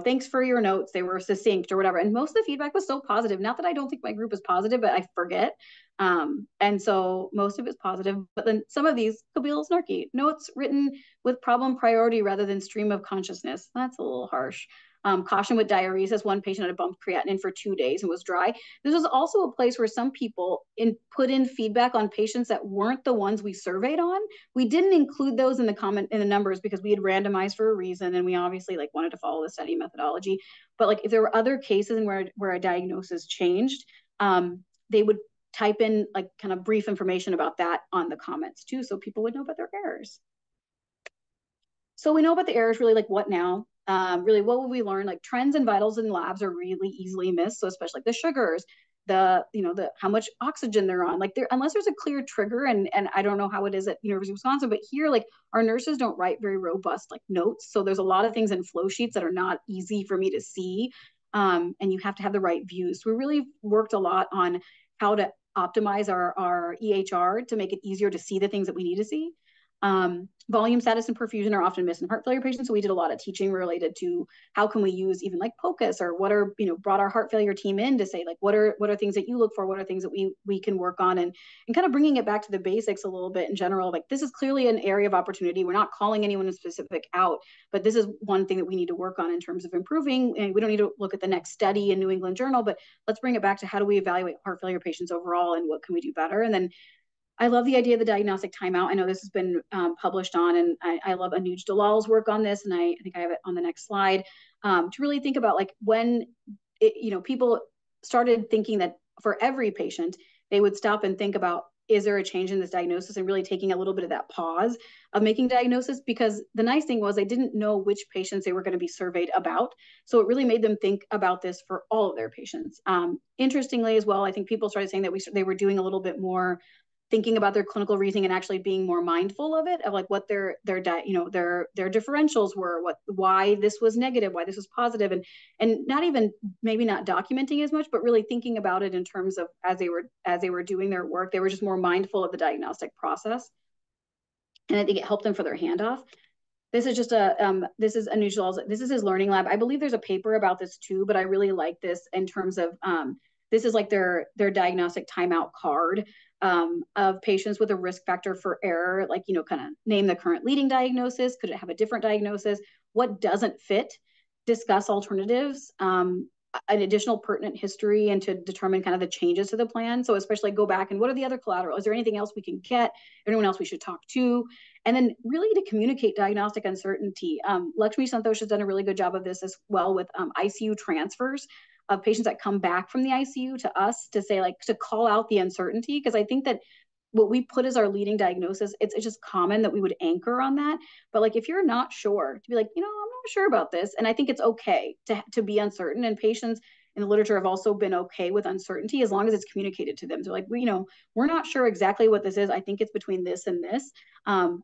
thanks for your notes. They were succinct or whatever. And most of the feedback was so positive. Not that I don't think my group is positive, but I forget. And so most of it's positive, but then some of these could be a little snarky. Notes written with problem priority rather than stream of consciousness. That's a little harsh. Caution with diuresis. One patient had a bumped creatinine for 2 days and was dry. This was also a place where some people put in feedback on patients that weren't the ones we surveyed on. We didn't include those in the numbers because we had randomized for a reason, and we obviously like wanted to follow the study methodology. But like, if there were other cases where a diagnosis changed, they would type in like kind of brief information about that on the comments too, so people would know about their errors. So we know about the errors. Really, like, what now? Really, what will we learn? Like, trends and vitals in labs are really easily missed. So especially like the sugars, the how much oxygen they're on. Like, unless there's a clear trigger, and I don't know how it is at University of Wisconsin, but here, like, our nurses don't write very robust like notes. So there's a lot of things in flow sheets that are not easy for me to see. And you have to have the right views. So we really worked a lot on how to optimize our EHR to make it easier to see the things that we need to see. Volume, status, and perfusion are often missed in heart failure patients. So we did a lot of teaching related to how can we use even like POCUS, or what are, brought our heart failure team in to say, like, what are things that you look for? What are things that we can work on? And kind of bringing it back to the basics a little bit in general. Like, this is clearly an area of opportunity. We're not calling anyone in specific out, but this is one thing that we need to work on in terms of improving. And we don't need to look at the next study in New England Journal, but let's bring it back to how do we evaluate heart failure patients overall, and what can we do better? And then I love the idea of the diagnostic timeout. I know this has been published on, and I love Anuj Dalal's work on this, and I think I have it on the next slide, to really think about like when people started thinking that for every patient, they would stop and think about, is there a change in this diagnosis, and really taking a little bit of that pause of making diagnosis, because the nice thing was they didn't know which patients they were going to be surveyed about. So it really made them think about this for all of their patients. Interestingly as well, I think people started saying that they were doing a little bit more thinking about their clinical reasoning and actually being more mindful of it, of like what their differentials were, why this was negative, why this was positive, and not even maybe not documenting as much, but really thinking about it in terms of as they were doing their work, they were just more mindful of the diagnostic process. And I think it helped them for their handoff. This is just this is Anuj Dalal's, this is his learning lab. I believe there's a paper about this too, but I really like this in terms of, this is like their diagnostic timeout card of patients with a risk factor for error, like, kind of name the current leading diagnosis. Could it have a different diagnosis? What doesn't fit? Discuss alternatives, an additional pertinent history, and to determine kind of the changes to the plan. So especially go back and what are the other collateral? Is there anything else we can get? Anyone else we should talk to? And then really to communicate diagnostic uncertainty. Lakshmi Santosh has done a really good job of this as well with ICU transfers of patients that come back from the ICU to us, to say, like, to call out the uncertainty. Because I think that what we put as our leading diagnosis, it's just common that we would anchor on that. But like, if you're not sure, to be like, I'm not sure about this. And I think it's okay to be uncertain. And patients, in the literature have also been okay with uncertainty as long as it's communicated to them. They're like, we're not sure exactly what this is. I think it's between this and this,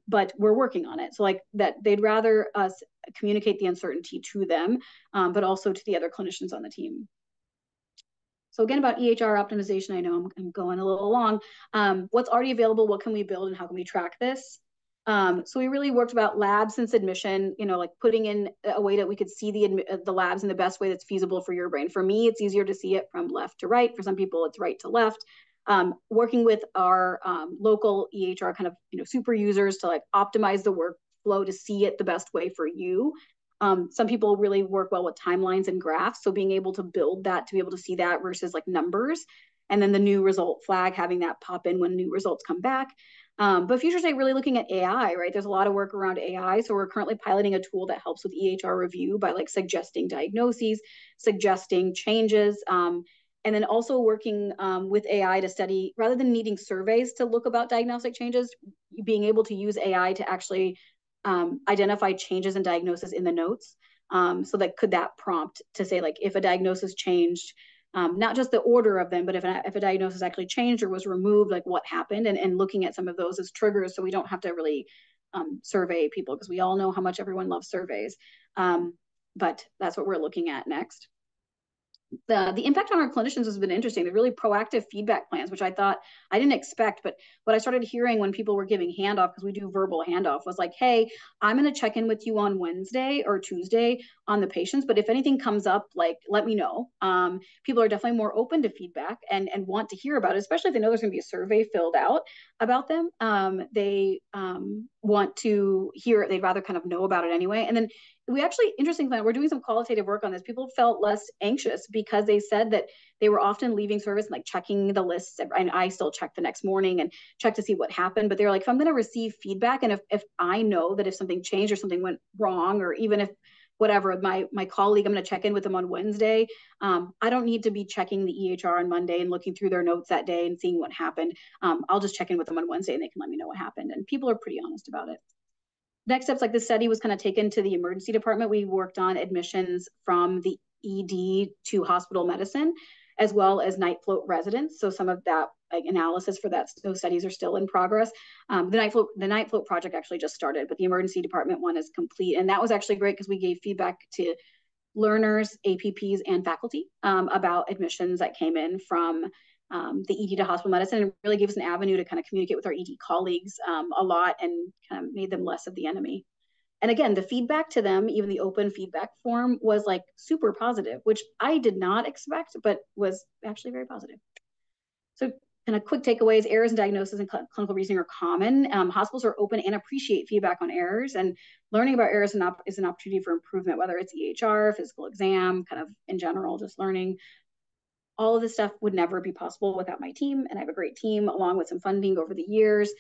but we're working on it. So like that, they'd rather us communicate the uncertainty to them, but also to the other clinicians on the team. So again, about EHR optimization, I know I'm going a little long. What's already available, what can we build, and how can we track this? So we really worked about labs since admission, like putting in a way that we could see the labs in the best way that's feasible for your brain. For me, it's easier to see it from left to right. For some people, it's right to left. Working with our local EHR kind of super users to like optimize the workflow to see it the best way for you. Some people really work well with timelines and graphs. So being able to build that to be able to see that versus like numbers, and then the new result flag, having that pop in when new results come back. But future state really looking at AI, right? There's a lot of work around AI. So we're currently piloting a tool that helps with EHR review by like suggesting diagnoses, suggesting changes, and then also working with AI to study, rather than needing surveys to look about diagnostic changes, being able to use AI to actually identify changes in diagnosis in the notes. So that could that prompt to say like if a diagnosis changed, not just the order of them, but if a diagnosis actually changed or was removed, like what happened, and looking at some of those as triggers so we don't have to really survey people, because we all know how much everyone loves surveys. But that's what we're looking at next. The impact on our clinicians has been interesting. The really proactive feedback plans, which I thought I didn't expect, but what I started hearing when people were giving handoff, because we do verbal handoff, was like, hey, I'm going to check in with you on Wednesday or Tuesday on the patients, but if anything comes up, like, let me know. People are definitely more open to feedback and want to hear about it, especially if they know there's going to be a survey filled out about them. They want to hear it. They'd rather kind of know about it anyway. And then we actually, interestingly, we're doing some qualitative work on this. People felt less anxious because they said that they were often leaving service and like checking the lists. And I still check the next morning and check to see what happened. But they're like, if I'm going to receive feedback, and if I know that if something changed or something went wrong, or even if whatever, my colleague, I'm going to check in with them on Wednesday. I don't need to be checking the EHR on Monday and looking through their notes that day and seeing what happened. I'll just check in with them on Wednesday and they can let me know what happened. And people are pretty honest about it. Next steps, like this study was kind of taken to the emergency department. We worked on admissions from the ED to hospital medicine, as well as night float residents. So some of that like analysis for those studies are still in progress. The night float project actually just started, but the emergency department one is complete. And that was actually great because we gave feedback to learners, APPs, and faculty about admissions that came in from the ED to hospital medicine, and really gave us an avenue to kind of communicate with our ED colleagues a lot, and kind of made them less of the enemy. And again, the feedback to them, even the open feedback form, was like super positive, which I did not expect, but was actually very positive. So kind of quick takeaways: errors in diagnosis and clinical reasoning are common. Hospitals are open and appreciate feedback on errors, and learning about errors is an opportunity for improvement, whether it's EHR, physical exam, kind of in general, just learning. All of this stuff would never be possible without my team, and I have a great team along with some funding over the years.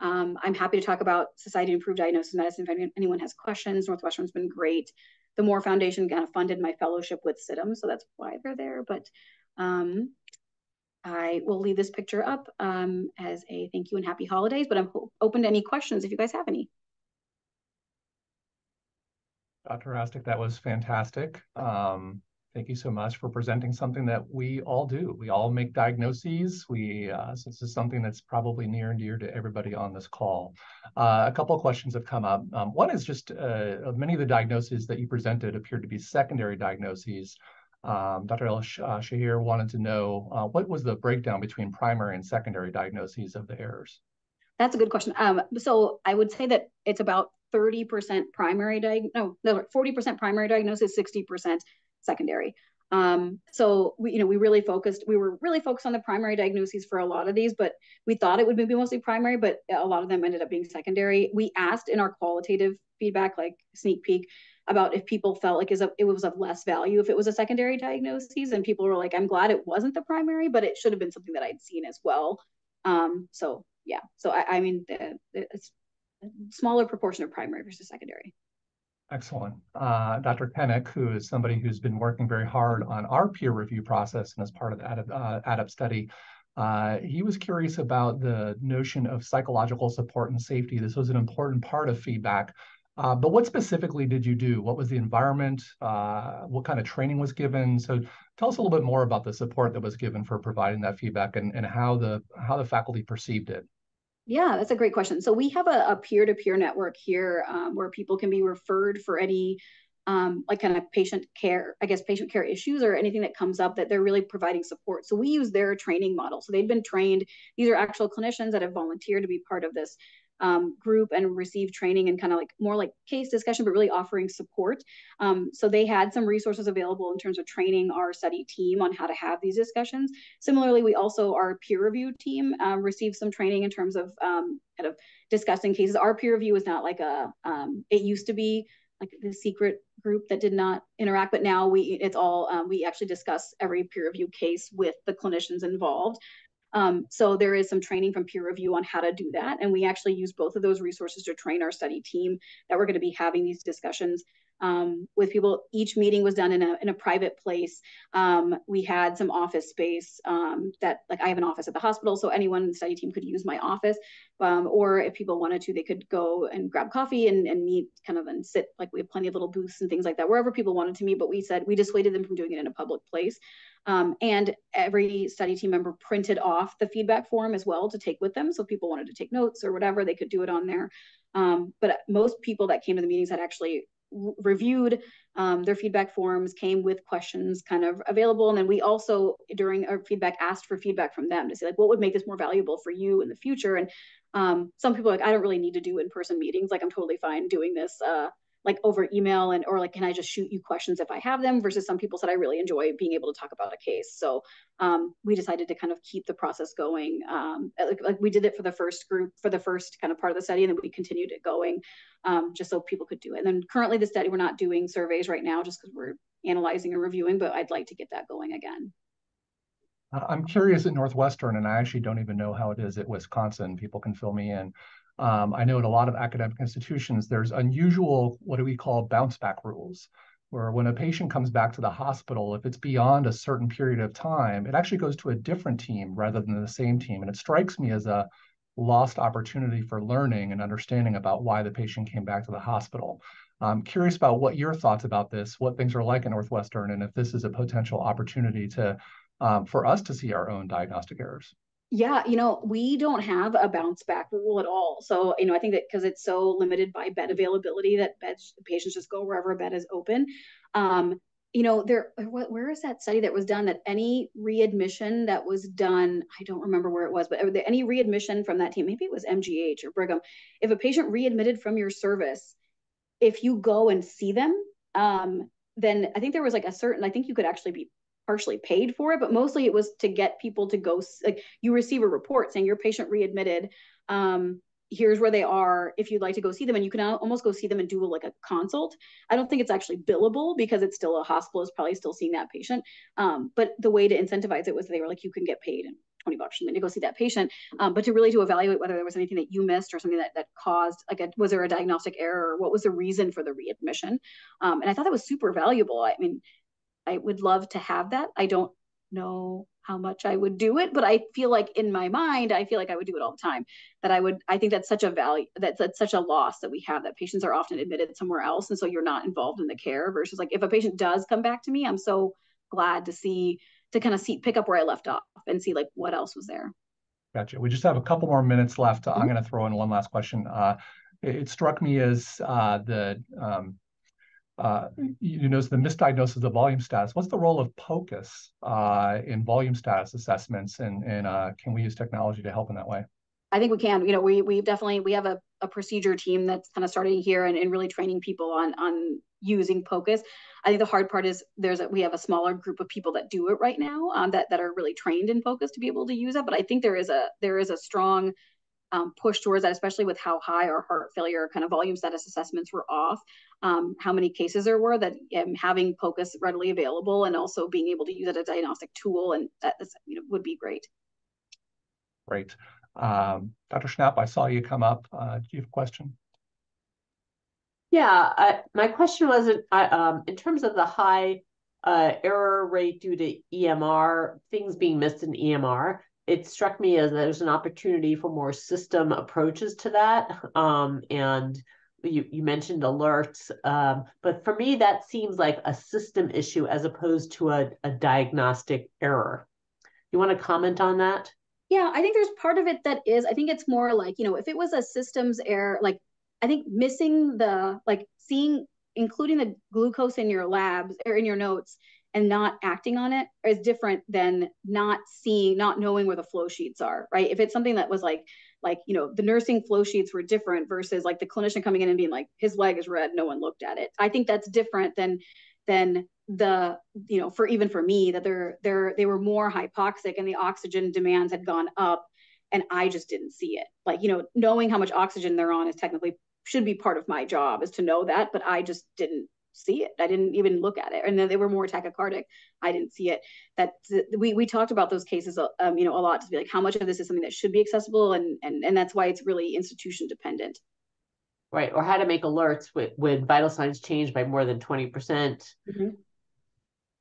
I'm happy to talk about Society to Improve Diagnosis Medicine if anyone has questions. Northwestern's been great. The Moore Foundation kind of funded my fellowship with CITM, so that's why they're there. But I will leave this picture up as a thank you and happy holidays, but I'm open to any questions if you guys have any. Dr. Astik, that was fantastic. Thank you so much for presenting something that we all do. We all make diagnoses. So this is something that's probably near and dear to everybody on this call. A couple of questions have come up. One is just many of the diagnoses that you presented appeared to be secondary diagnoses. Dr. El-Shahir wanted to know what was the breakdown between primary and secondary diagnoses of the errors? That's a good question. So I would say that it's about 30% primary 40% primary diagnosis, 60% secondary. So we were really focused on the primary diagnoses for a lot of these, but we thought it would be mostly primary, but a lot of them ended up being secondary. We asked in our qualitative feedback, like sneak peek, about if people felt like it was of less value if it was a secondary diagnosis, and people were like, I'm glad it wasn't the primary, but it should have been something that I'd seen as well. So yeah, so I mean, it's a smaller proportion of primary versus secondary. Excellent. Dr. Kennick, who is somebody who's been working very hard on our peer review process and as part of the ADAPT study, he was curious about the notion of psychological support and safety. This was an important part of feedback. But what specifically did you do? What was the environment? What kind of training was given? So tell us a little bit more about the support that was given for providing that feedback and how the faculty perceived it. Yeah, that's a great question. So we have a peer-to-peer network here where people can be referred for any like kind of patient care, I guess patient care issues or anything that comes up that they're really providing support. So we use their training model. So they've been trained. These are actual clinicians that have volunteered to be part of this group and receive training and kind of like more like case discussion, but really offering support. So they had some resources available in terms of training our study team on how to have these discussions. Similarly, we also, our peer review team received some training in terms of kind of discussing cases. Our peer review is not like it used to be like the secret group that did not interact, but now it's all, we actually discuss every peer review case with the clinicians involved. So there is some training from peer review on how to do that. And we actually use both of those resources to train our study team that we're going to be having these discussions with people. Each meeting was done in a private place. We had some office space that, like, I have an office at the hospital, so anyone in the study team could use my office. Or if people wanted to, they could go and grab coffee and meet kind of and sit. Like, we have plenty of little booths and things like that, wherever people wanted to meet. But we said we dissuaded them from doing it in a public place. And every study team member printed off the feedback form as well to take with them. So if people wanted to take notes or whatever, they could do it on there. But most people that came to the meetings had actually reviewed their feedback forms, came with questions kind of available. And then we also, during our feedback, asked for feedback from them to say, like, what would make this more valuable for you in the future? And some people are like, I don't really need to do in-person meetings. Like, I'm totally fine doing this like over email and or like, can I just shoot you questions if I have them? Versus some people said I really enjoy being able to talk about a case. So we decided to kind of keep the process going. Like we did it for the first group, for the first kind of part of the study, and then we continued it going just so people could do it. And then currently the study, we're not doing surveys right now just because we're analyzing and reviewing, but I'd like to get that going again. I'm curious at Northwestern, and I actually don't even know how it is at Wisconsin. People can fill me in. I know at a lot of academic institutions, there's unusual, what do we call bounce back rules, where when a patient comes back to the hospital, if it's beyond a certain period of time, it actually goes to a different team rather than the same team. And it strikes me as a lost opportunity for learning and understanding about why the patient came back to the hospital. I'm curious about what your thoughts about this, what things are like at Northwestern, and if this is a potential opportunity to for us to see our own diagnostic errors. Yeah, we don't have a bounce back rule at all. So, I think that because it's so limited by bed availability that patients just go wherever a bed is open. Where is that study that was done that any readmission that was done, I don't remember where it was, but any readmission from that team, maybe it was MGH or Brigham, if a patient readmitted from your service, if you go and see them, then I think there was like I think you could actually be partially paid for it, but mostly it was to get people to go, like, you receive a report saying your patient readmitted, here's where they are if you'd like to go see them, and you can almost go see them and do like a consult. I don't think it's actually billable because it's still a hospital is probably still seeing that patient, but the way to incentivize it was they were like, you can get paid $20 to go see that patient, but to really to evaluate whether there was anything that you missed or something that caused, like, was there a diagnostic error, or what was the reason for the readmission. And I thought that was super valuable. I mean, I would love to have that. I don't know how much I would do it, but I feel like in my mind, I feel like I would do it all the time. I think that's such a value, that's such a loss that we have, that patients are often admitted somewhere else. And so you're not involved in the care versus, like, if a patient does come back to me, I'm so glad to kind of pick up where I left off and see, like, what else was there. Gotcha. We just have a couple more minutes left. I'm Mm-hmm. going to throw in one last question. It struck me as the the misdiagnosis of volume status. What's the role of POCUS in volume status assessments, and can we use technology to help in that way? I think we can. We definitely we have a procedure team that's kind of starting here and really training people on using POCUS. I think the hard part is we have a smaller group of people that do it right now, that are really trained in POCUS to be able to use it. But I think there is a strong push towards that, especially with how high our heart failure kind of volume status assessments were off, how many cases there were, that having POCUS readily available and also being able to use it as a diagnostic tool, and that is, would be great. Great. Dr. Schnapp, I saw you come up. Do you have a question? Yeah, my question was in terms of the high error rate due to EMR, things being missed in EMR, it struck me as there's an opportunity for more system approaches to that. And you mentioned alerts, but for me, that seems like a system issue as opposed to a diagnostic error. You want to comment on that? Yeah, I think there's part of it that is, I think it's more like, if it was a systems error, like I think missing including the glucose in your labs or in your notes and not acting on it is different than not knowing where the flow sheets are, right? If it's something that was the nursing flow sheets were different versus like the clinician coming in and being like, his leg is red, no one looked at it. I think that's different than for me that they were more hypoxic and the oxygen demands had gone up and I just didn't see it. Like, knowing how much oxygen they're on is technically should be part of my job, is to know that, but I just didn't see it. I didn't even look at it. And then they were more tachycardic. I didn't see it. That we talked about those cases, a lot, to be like, how much of this is something that should be accessible, and that's why it's really institution dependent. Right, or how to make alerts when vital signs change by more than 20%. Mm-hmm.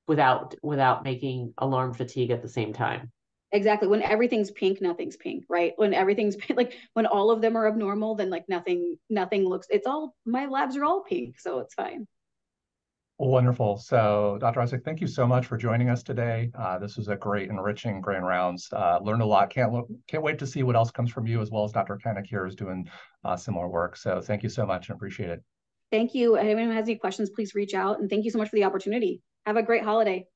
without making alarm fatigue at the same time. Exactly. When everything's pink, nothing's pink, right? When everything's like when all of them are abnormal, then like nothing looks, my labs are all pink, so it's fine. Wonderful. So Dr. Astik, thank you so much for joining us today. This was a great, enriching grand rounds. Learned a lot. Can't wait to see what else comes from you, as well as Dr. Kanak here is doing similar work. So thank you so much and appreciate it. Thank you. If anyone has any questions, please reach out. And thank you so much for the opportunity. Have a great holiday.